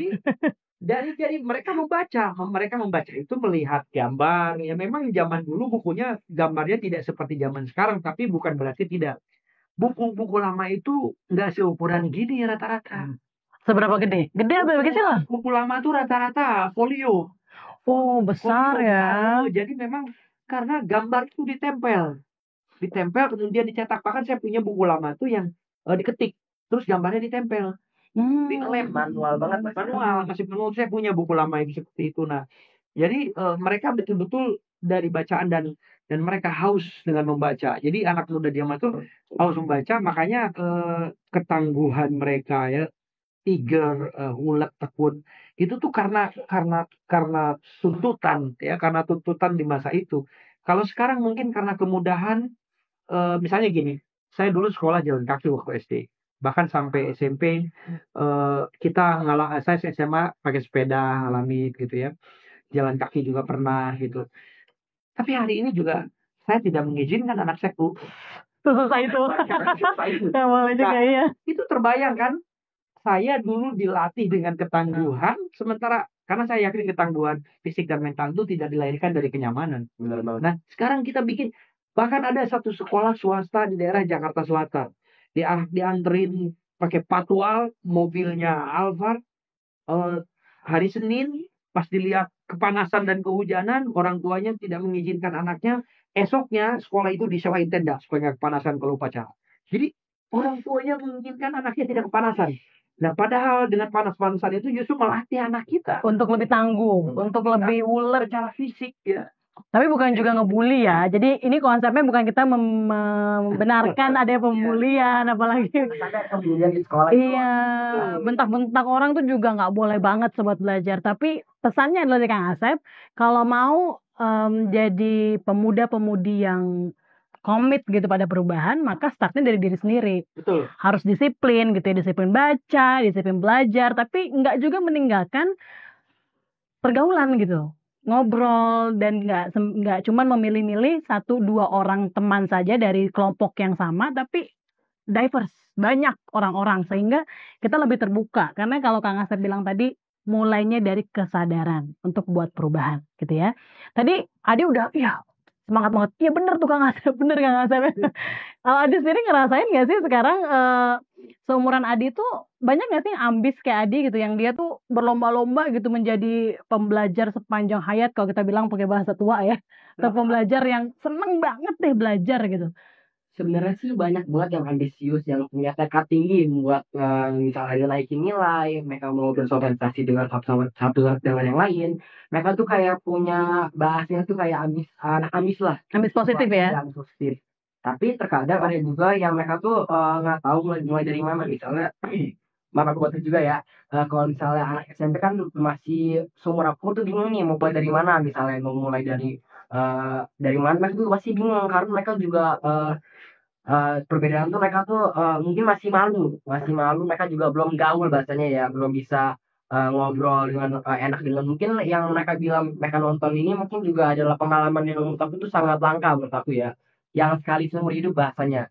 Jadi mereka membaca itu melihat gambar. Ya memang zaman dulu bukunya gambarnya tidak seperti zaman sekarang, tapi bukan berarti tidak. Buku-buku lama itu nggak seukuran gini rata-rata. Seberapa gede? Gede apa kecil lah? Buku lama itu rata-rata folio. Oh, besar Folio ya. besar. Jadi memang karena gambar itu ditempel, kemudian dicetak. Bahkan saya punya buku lama itu yang diketik, terus gambarnya ditempel. Dilem, Manual banget, masih manual. Saya punya buku lama yang seperti itu. Nah, jadi mereka betul-betul dari bacaan dan mereka haus dengan membaca. Jadi anak muda zaman itu haus membaca, makanya ketangguhan mereka ya, tiger, ulet, tekun itu tuh karena tuntutan ya, karena tuntutan di masa itu. Kalau sekarang mungkin karena kemudahan, misalnya gini, saya dulu sekolah jalan kaki waktu SD, bahkan sampai SMP saya SMA pakai sepeda alami gitu ya, jalan kaki juga pernah gitu. Tapi hari ini juga saya tidak mengizinkan anak saya Susah itu. Nggak boleh juga ya. Itu terbayang kan? Saya dulu dilatih dengan ketangguhan, sementara karena saya yakin ketangguhan fisik dan mental itu tidak dilahirkan dari kenyamanan. Benar banget. Nah, sekarang kita bikin, bahkan ada satu sekolah swasta di daerah Jakarta Selatan, dianterin pakai patwal, mobilnya Alphard, hari Senin, pas dilihat kepanasan dan kehujanan, orang tuanya tidak mengizinkan anaknya, esoknya sekolah itu disewain tenda supaya nggak kepanasan kalau upacara. Jadi orang tuanya menginginkan anaknya tidak kepanasan. Nah, padahal dengan panas-panasan itu justru melatih anak kita Untuk lebih tangguh, untuk lebih ulet. secara fisik ya. Tapi bukan juga ngebully ya. Jadi ini konsepnya bukan kita membenarkan ada pembulian, apalagi. Kemudian di sekolah Iya, bentak-bentak orang tuh juga nggak boleh banget sobat belajar. Tapi pesannya adalah dari Kang Asep, kalau mau jadi pemuda-pemudi yang komit gitu pada perubahan, maka startnya dari diri sendiri. Betul. Harus disiplin gitu ya, disiplin baca, disiplin belajar, tapi nggak juga meninggalkan pergaulan gitu. Ngobrol dan nggak cuman memilih-milih 1-2 orang teman saja dari kelompok yang sama, tapi diverse, banyak orang-orang sehingga kita lebih terbuka. Karena kalau Kang Asep bilang tadi mulainya dari kesadaran untuk buat perubahan gitu ya. Tadi Adi udah semangat banget. Iya bener tuh Kang Asep, bener Kang Asep. Kalau Adi sendiri ngerasain nggak sih sekarang seumuran Adi tuh banyak nggak sih yang ambis kayak Adi gitu, yang dia tuh berlomba-lomba gitu menjadi pembelajar sepanjang hayat kalau kita bilang pakai bahasa tua ya, atau pembelajar yang seneng banget deh belajar gitu. Sebenarnya sih banyak banget yang ambisius, yang punya tekad tinggi buat misalnya naikin nilai, mereka mau bersosialisasi dengan satu dengan yang lain. Mereka tuh kayak punya bahasanya tuh kayak anak ambis lah. Ambis positif ya? Ambis positif. Tapi terkadang ada juga yang mereka tuh nggak tahu mulai dari mana. Misalnya, maaf aku juga ya, kalau misalnya anak SMP kan masih seumur aku tuh bingung nih mau mulai dari mana. Misalnya mau mulai dari mana, mereka tuh masih bingung karena mereka juga perbedaan tuh mereka tuh mungkin masih malu mereka juga belum gaul bahasanya ya, belum bisa ngobrol dengan enak dengan mungkin yang mereka bilang mereka nonton ini mungkin juga adalah pengalaman yang menurut aku itu sangat langka menurut aku ya, yang sekali seumur hidup bahasanya.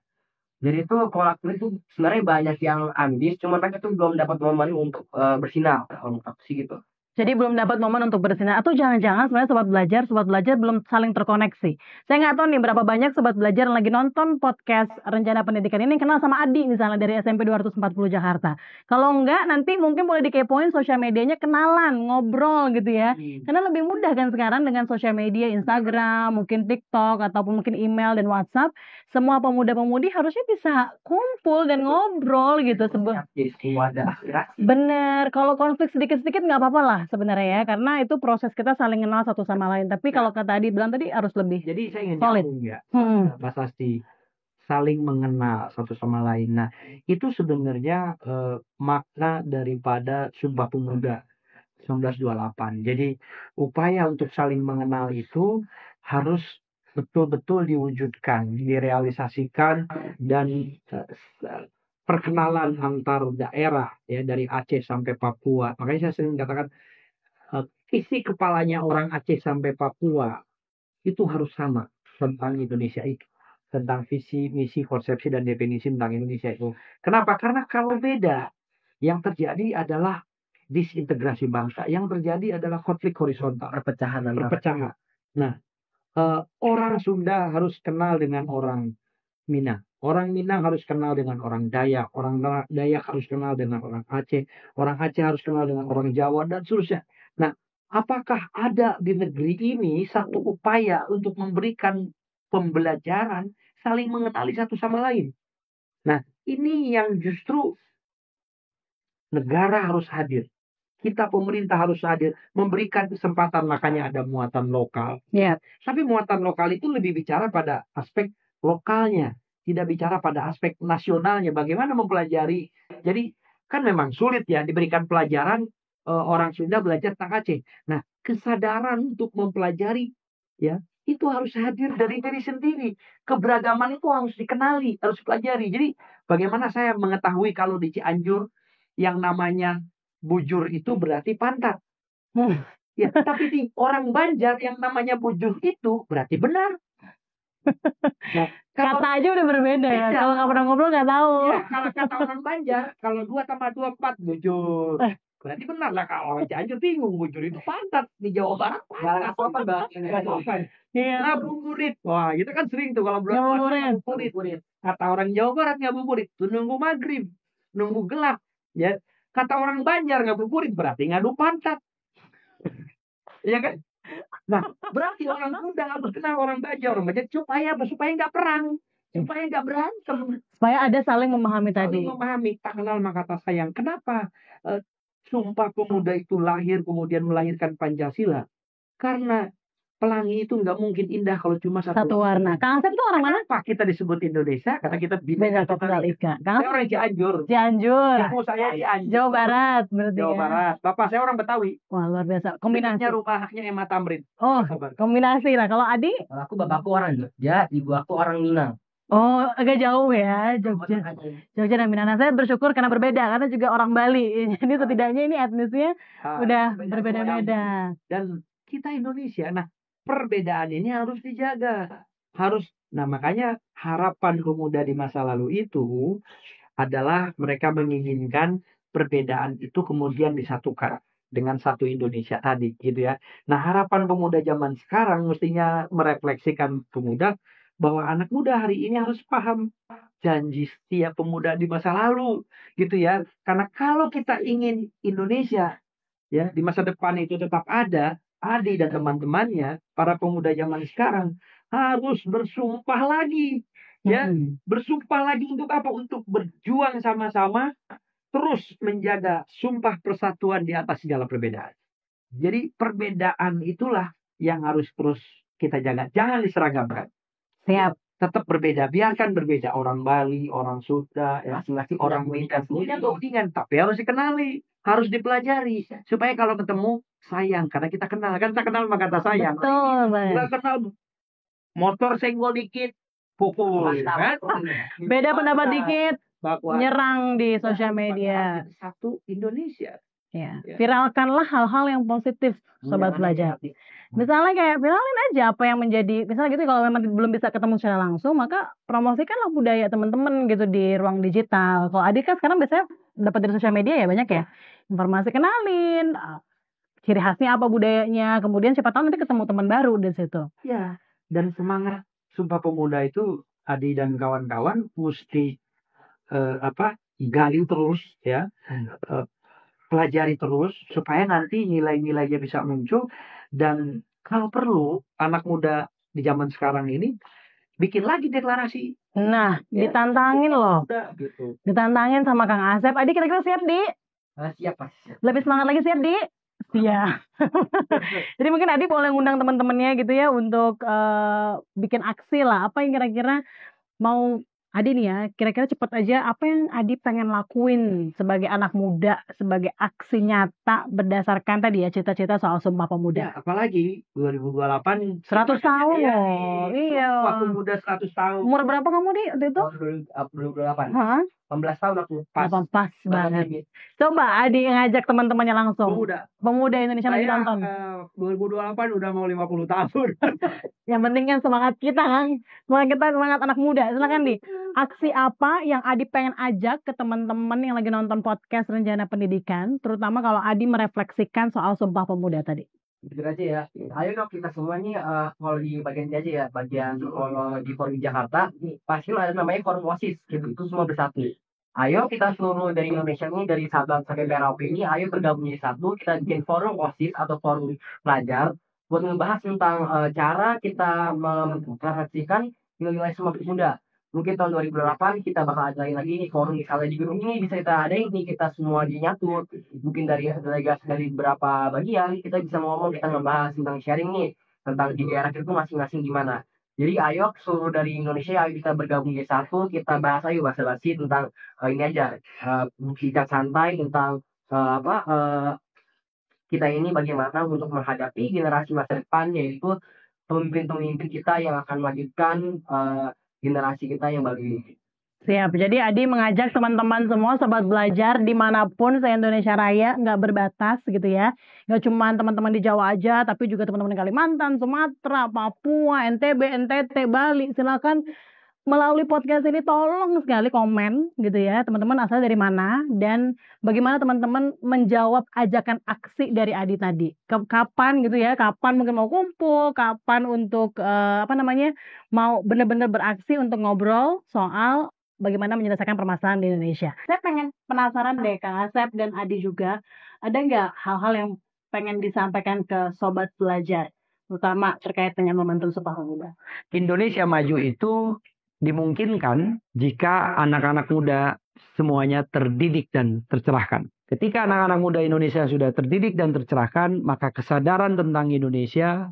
Jadi itu kalau aku itu sebenarnya banyak yang ambis, cuma mereka tuh belum dapat momen untuk bersinar menurut aku sih gitu. Jadi belum dapat momen untuk bersinar. Atau jangan-jangan sebenarnya sobat belajar belum saling terkoneksi. Saya nggak tahu nih berapa banyak sobat belajar yang lagi nonton podcast Rencana Pendidikan ini kenal sama Adi misalnya dari SMP 240 Jakarta. Kalau enggak nanti mungkin boleh dikepoin sosial medianya, kenalan, ngobrol gitu ya. Karena lebih mudah kan sekarang dengan sosial media, Instagram, mungkin TikTok, ataupun mungkin email dan WhatsApp. Semua pemuda-pemudi harusnya bisa kumpul dan ngobrol gitu. Jadi wadah aspirasi. Bener, kalau konflik sedikit-sedikit nggak apa-apa lah sebenarnya ya, karena itu proses kita saling kenal satu sama lain. Tapi kalau kata Adi bilang tadi harus lebih Jadi saya ingin solid. nyambung ya, Hmm. Mas Asti, saling mengenal satu sama lain. Nah, itu sebenarnya makna daripada Sumpah Pemuda 1928. Jadi upaya untuk saling mengenal itu harus betul-betul diwujudkan, direalisasikan, dan perkenalan antar daerah ya dari Aceh sampai Papua. Makanya saya sering katakan isi kepalanya orang Aceh sampai Papua itu harus sama tentang Indonesia itu, tentang visi, misi, konsepsi dan definisi tentang Indonesia itu. Kenapa? Karena kalau beda, yang terjadi adalah disintegrasi bangsa, yang terjadi adalah konflik horizontal, Perpecahan perpecahan. Nah, orang Sunda harus kenal dengan orang Minang. Orang Minang harus kenal dengan orang Dayak. Orang Dayak harus kenal dengan orang Aceh. Orang Aceh harus kenal dengan orang Jawa dan seterusnya. Nah, apakah ada di negeri ini satu upaya untuk memberikan pembelajaran saling mengenali satu sama lain? Nah, ini yang justru negara harus hadir. Kita pemerintah harus hadir, memberikan kesempatan, makanya ada muatan lokal. Ya. Tapi muatan lokal itu lebih bicara pada aspek lokalnya, tidak bicara pada aspek nasionalnya. Bagaimana mempelajari? Jadi kan memang sulit ya diberikan pelajaran orang Sunda belajar tentang Aceh. Nah, kesadaran untuk mempelajari ya itu harus hadir dari diri sendiri. Keberagaman itu harus dikenali, harus dipelajari. Jadi bagaimana saya mengetahui kalau di Cianjur yang namanya bujur itu berarti pantat. Ya, tapi di orang Banjar yang namanya bujur itu berarti benar. Nah, kalau Kata aja udah berbeda ya. Beda. Kalau nggak pernah ngobrol nggak tahu. ya, kalau kata orang Banjar, kalau 2 tambah 2 4 bujur. Berarti benar lah. Kalau orang Cianjur bingung, bujur itu pantat. Di Jawa Barat pantat. Nggak sopan. Iya. Ngabuburit. Wah, itu kan sering tuh kalau belum Ngabuburit. Kata orang Jawa Barat ngabuburit tuh nunggu maghrib, nunggu gelap. Ya, kata orang Banjar ngabuburit berarti ngadu pantat. Iya kan? Nah, berarti orang Sunda harus kenal orang Banjar, orang Banjar supaya nggak perang, supaya nggak berantem, Supaya ada saling memahami tadi. saling memahami. Tak kenal maka tak sayang. Kenapa Sumpah Pemuda itu lahir kemudian melahirkan Pancasila? Karena pelangi itu nggak mungkin indah kalau cuma Satu warna. Kang Asep itu orang mana? Kenapa kita disebut Indonesia? Karena kita Beda tunggal ika. Kang Saya Asep orang Cianjur. Cianjur. Ibu saya Cianjur. Jawa Barat berarti Jawa ya. Barat. Bapak saya orang Betawi. Wah luar biasa. Kombinasi. Dekatnya rumahnya Emma Tamrin. Oh kombinasi lah. Kalau Adi? Kalau aku bapakku orang Jogja, ibu aku orang Minang. Oh agak jauh ya Jogja. Jogja dan Minang. Nah, saya bersyukur karena berbeda karena juga orang Bali. Jadi setidaknya ini etnisnya udah berbeda-beda. Dan kita Indonesia. Nah, perbedaan ini harus dijaga. Nah, makanya harapan pemuda di masa lalu itu adalah mereka menginginkan perbedaan itu kemudian disatukan dengan satu Indonesia tadi, gitu ya. Nah, harapan pemuda zaman sekarang mestinya merefleksikan pemuda bahwa anak muda hari ini harus paham janji setia pemuda di masa lalu, gitu ya. Karena kalau kita ingin Indonesia ya di masa depan itu tetap ada, Adi dan teman-temannya, para pemuda zaman sekarang harus bersumpah lagi. Ya, bersumpah lagi untuk apa? Untuk berjuang sama-sama terus menjaga sumpah persatuan di atas segala perbedaan. Jadi perbedaan itulah yang harus terus kita jaga. Jangan diseragamkan. Siap. Tetap berbeda. Biarkan berbeda. Orang Bali, orang Sunda, ya, orang Minang. Punya kepentingan. Tapi harus dikenali. Harus dipelajari. Supaya kalau ketemu, sayang. Karena kita kenal. Kan kita kenal maka kata sayang. Betul banget. Kita kenal motor senggol dikit. Pukul. Kan? Beda pendapat dikit. Bahwa Nyerang di sosial media. satu Indonesia. Ya. Viralkanlah hal-hal yang positif, sobat belajar. Misalnya kayak viralin aja apa yang menjadi, misalnya gitu kalau memang belum bisa ketemu secara langsung, maka promosikanlah budaya teman-teman gitu di ruang digital. Kalau Adik kan sekarang biasanya dapat dari sosial media ya banyak ya. Informasi kenalin, ciri khasnya apa budayanya, kemudian siapa tahu nanti ketemu teman baru di situ. Ya, dan semangat Sumpah Pemuda itu Adi dan kawan-kawan mesti gali terus ya, pelajari terus supaya nanti nilai-nilainya bisa muncul. Dan kalau perlu anak muda di zaman sekarang ini bikin lagi deklarasi. Nah, Ya, ditantangin loh. Udah gitu. Ditantangin sama Kang Asep. Adi kira-kira siap, Di? Siap, Mas. Lebih semangat lagi siap, Di? Siap. Jadi mungkin Adi boleh ngundang teman-temannya gitu ya untuk bikin aksi lah. Apa yang kira-kira mau Adi nih ya, kira-kira cepet aja apa yang Adi pengen lakuin sebagai anak muda, sebagai aksi nyata berdasarkan tadi ya cita-cita soal Sumpah Ya, Pemuda. apalagi 2028 100 tahun ya, loh. Iya. waktu muda 100 tahun. Umur berapa kamu Di waktu itu? 2028. Hah? 18 tahun aku. Pas. Pas banget. Coba Adi ngajak teman-temannya langsung. Pemuda Indonesia lagi Saya nonton. 2028 udah mau 50 tahun. Yang penting kan semangat kita kan. Semangat kita, semangat anak muda. Silakan Di. Aksi apa yang Adi pengen ajak ke teman-teman yang lagi nonton podcast Rencana Pendidikan, terutama kalau Adi merefleksikan soal Sumpah Pemuda tadi. Jujur aja ya, ayo dong kita semua nih kalau di bagian ini aja ya, bagian kalau di Forum Jakarta, pasti ada namanya Forum OSIS, gitu, itu semua bersatu. Ayo kita seluruh dari Indonesia nih, dari Sabang sampai Merauke ini, ayo bergabung jadi satu, kita bikin Forum OSIS atau Forum Pelajar, buat membahas tentang cara kita memperhatikan nilai-nilai Sumpah Pemuda. Mungkin tahun 2008 kita bakal adain lagi nih forum, misalnya di gedung ini bisa kita adain nih, kita semua dinyatu, mungkin dari delegasi dari beberapa bagian kita bisa ngomong, kita ngebahas tentang sharing nih tentang di daerah itu masing-masing gimana. Jadi ayo seluruh dari Indonesia, ayo kita bergabung jadi satu, kita bahas ayo basa-basi tentang ini aja, kita santai tentang kita ini bagaimana untuk menghadapi generasi masa depan, yaitu pemimpin-pemimpin kita yang akan melanjutkan generasi kita yang baru ini. Siap. Jadi Adi mengajak teman-teman semua sobat belajar dimanapun se-Indonesia Raya, nggak berbatas gitu ya. Nggak cuma teman-teman di Jawa aja, tapi juga teman-teman di Kalimantan, Sumatera, Papua, NTB, NTT, Bali. Silakan melalui podcast ini tolong sekali komen gitu ya teman-teman, asal dari mana dan bagaimana teman-teman menjawab ajakan aksi dari Adi tadi. Kapan gitu ya, kapan mungkin mau kumpul, kapan untuk mau benar-benar beraksi untuk ngobrol soal bagaimana menyelesaikan permasalahan di Indonesia. Saya pengen penasaran deh Kang Asep dan Adi juga, ada nggak hal-hal yang pengen disampaikan ke sobat belajar, terutama terkait dengan momentum Sumpah Pemuda? Indonesia maju itu dimungkinkan jika anak-anak muda semuanya terdidik dan tercerahkan. Ketika anak-anak muda Indonesia sudah terdidik dan tercerahkan, maka kesadaran tentang Indonesia,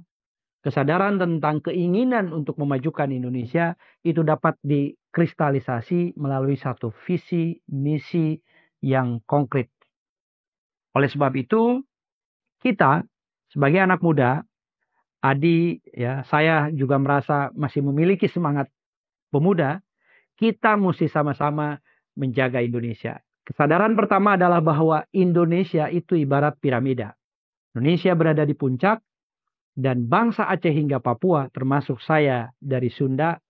kesadaran tentang keinginan untuk memajukan Indonesia itu dapat dikristalisasi melalui satu visi misi yang konkret. Oleh sebab itu, kita sebagai anak muda, Adi ya, saya juga merasa masih memiliki semangat pemuda, kita mesti sama-sama menjaga Indonesia. Kesadaran pertama adalah bahwa Indonesia itu ibarat piramida. Indonesia berada di puncak, dan bangsa Aceh hingga Papua, termasuk saya dari Sunda,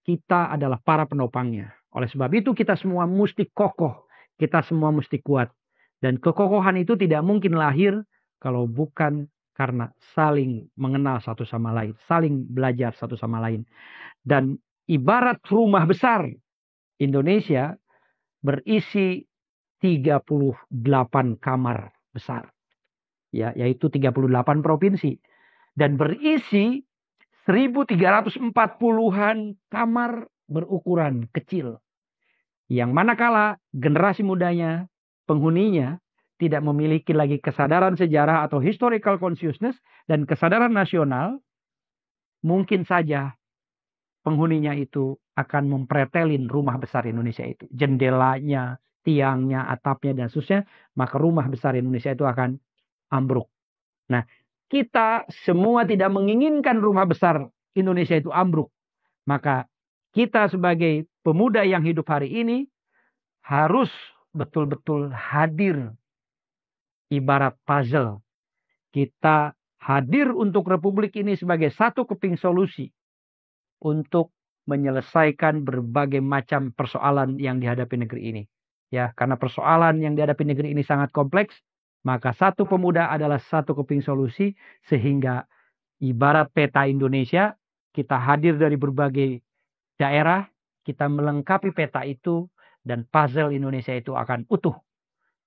kita adalah para penopangnya. Oleh sebab itu kita semua mesti kokoh, kita semua mesti kuat. Dan kekokohan itu tidak mungkin lahir kalau bukan karena saling mengenal satu sama lain, saling belajar satu sama lain. Dan ibarat rumah besar, Indonesia berisi 38 kamar besar. Ya, yaitu 38 provinsi. Dan berisi 1.340-an kamar berukuran kecil. Yang manakala generasi mudanya, penghuninya, tidak memiliki lagi kesadaran sejarah atau historical consciousness dan kesadaran nasional, mungkin saja penghuninya itu akan mempretelin rumah besar Indonesia itu. Jendelanya, tiangnya, atapnya, dan seterusnya. Maka rumah besar Indonesia itu akan ambruk. Nah, kita semua tidak menginginkan rumah besar Indonesia itu ambruk. Maka kita sebagai pemuda yang hidup hari ini harus betul-betul hadir ibarat puzzle. Kita hadir untuk Republik ini sebagai satu keping solusi untuk menyelesaikan berbagai macam persoalan yang dihadapi negeri ini. Ya, karena persoalan yang dihadapi negeri ini sangat kompleks, Maka satu pemuda adalah satu keping solusi, sehingga ibarat peta Indonesia, kita hadir dari berbagai daerah, kita melengkapi peta itu, dan puzzle Indonesia itu akan utuh.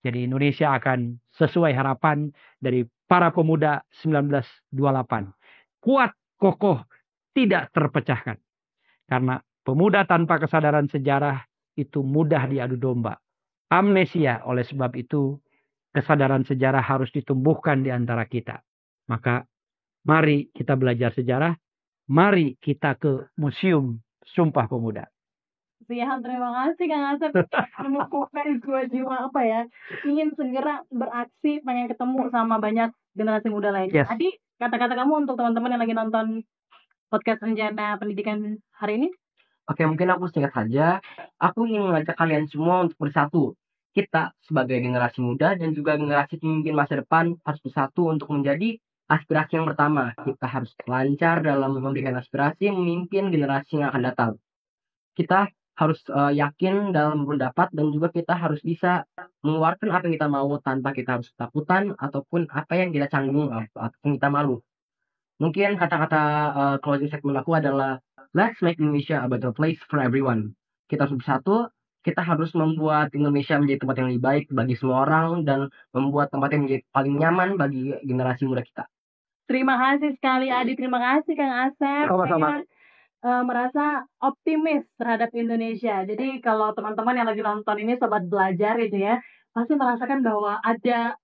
Jadi Indonesia akan sesuai harapan dari para pemuda 1928. Kuat, kokoh, tidak terpecahkan. Karena pemuda tanpa kesadaran sejarah itu mudah diadu domba. Amnesia, oleh sebab itu kesadaran sejarah harus ditumbuhkan di antara kita. Maka mari kita belajar sejarah. Mari kita ke Museum Sumpah Pemuda. Siap, terima kasih Kang Asep. Menumbuhkan jiwa-jiwa ingin segera beraksi, pengen ketemu sama banyak generasi muda lainnya. Yes. Adi, kata-kata kamu untuk teman-teman yang lagi nonton podcast Rencana Pendidikan hari ini? Oke, mungkin aku singkat saja. Aku ingin mengajak kalian semua untuk bersatu. Kita sebagai generasi muda dan juga generasi pemimpin masa depan harus bersatu untuk menjadi aspirasi yang pertama. Kita harus lancar dalam memberikan aspirasi memimpin generasi yang akan datang. Kita harus yakin dalam pendapat, dan juga kita harus bisa mengeluarkan apa yang kita mau tanpa kita harus ketakutan ataupun apa yang kita canggung ataupun kita malu. Mungkin kata-kata closing statement aku adalah let's make Indonesia a better place for everyone. Kita harus bersatu. Kita harus membuat Indonesia menjadi tempat yang lebih baik bagi semua orang dan membuat tempat yang menjadi paling nyaman bagi generasi muda kita. Terima kasih sekali Adi, terima kasih Kang Asep. Sama-sama. Saya merasa optimis terhadap Indonesia. Jadi kalau teman-teman yang lagi nonton ini sobat belajar itu ya, pasti merasakan bahwa ada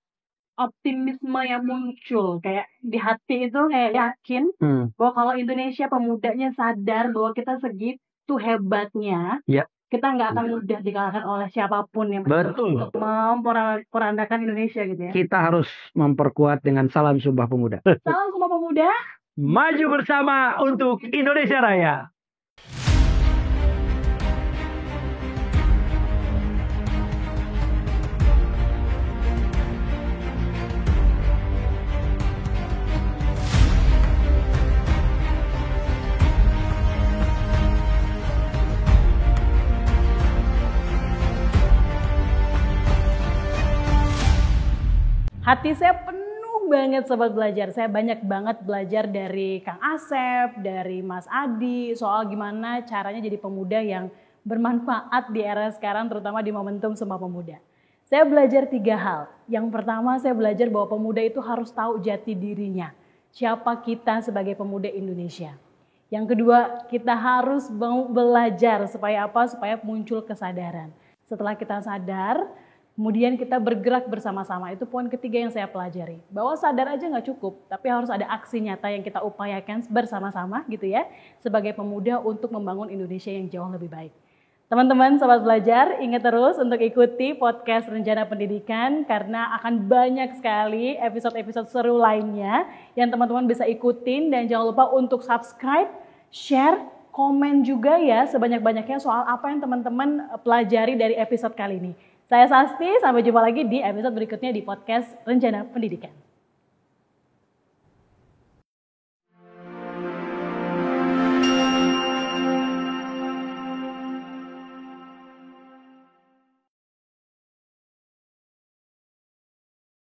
optimisme yang muncul, kayak di hati itu kayak yakin bahwa kalau Indonesia pemudanya sadar bahwa kita segitu hebatnya, kita nggak akan mudah dikalahkan oleh siapapun yang Betul. untuk memporandakan Indonesia gitu ya. Kita harus memperkuat dengan salam Sumpah Pemuda. Salam Sumpah Pemuda. Maju bersama untuk Indonesia Raya. Hati saya penuh banget sobat belajar. Saya banyak banget belajar dari Kang Asep, dari Mas Adi, soal gimana caranya jadi pemuda yang bermanfaat di era sekarang, terutama di momentum Sumpah Pemuda. Saya belajar 3 hal. Yang pertama, saya belajar bahwa pemuda itu harus tahu jati dirinya. Siapa kita sebagai pemuda Indonesia. Yang kedua, kita harus belajar supaya apa? Supaya muncul kesadaran. Setelah kita sadar, kemudian kita bergerak bersama-sama. Itu poin ketiga yang saya pelajari. Bahwa sadar aja nggak cukup, tapi harus ada aksi nyata yang kita upayakan bersama-sama gitu ya. Sebagai pemuda untuk membangun Indonesia yang jauh lebih baik. Teman-teman sobat belajar, ingat terus untuk ikuti podcast Rencana Pendidikan karena akan banyak sekali episode-episode seru lainnya yang teman-teman bisa ikutin, dan jangan lupa untuk subscribe, share, komen juga ya sebanyak-banyaknya soal apa yang teman-teman pelajari dari episode kali ini. Saya Sasti, sampai jumpa lagi di episode berikutnya di podcast Rencana Pendidikan.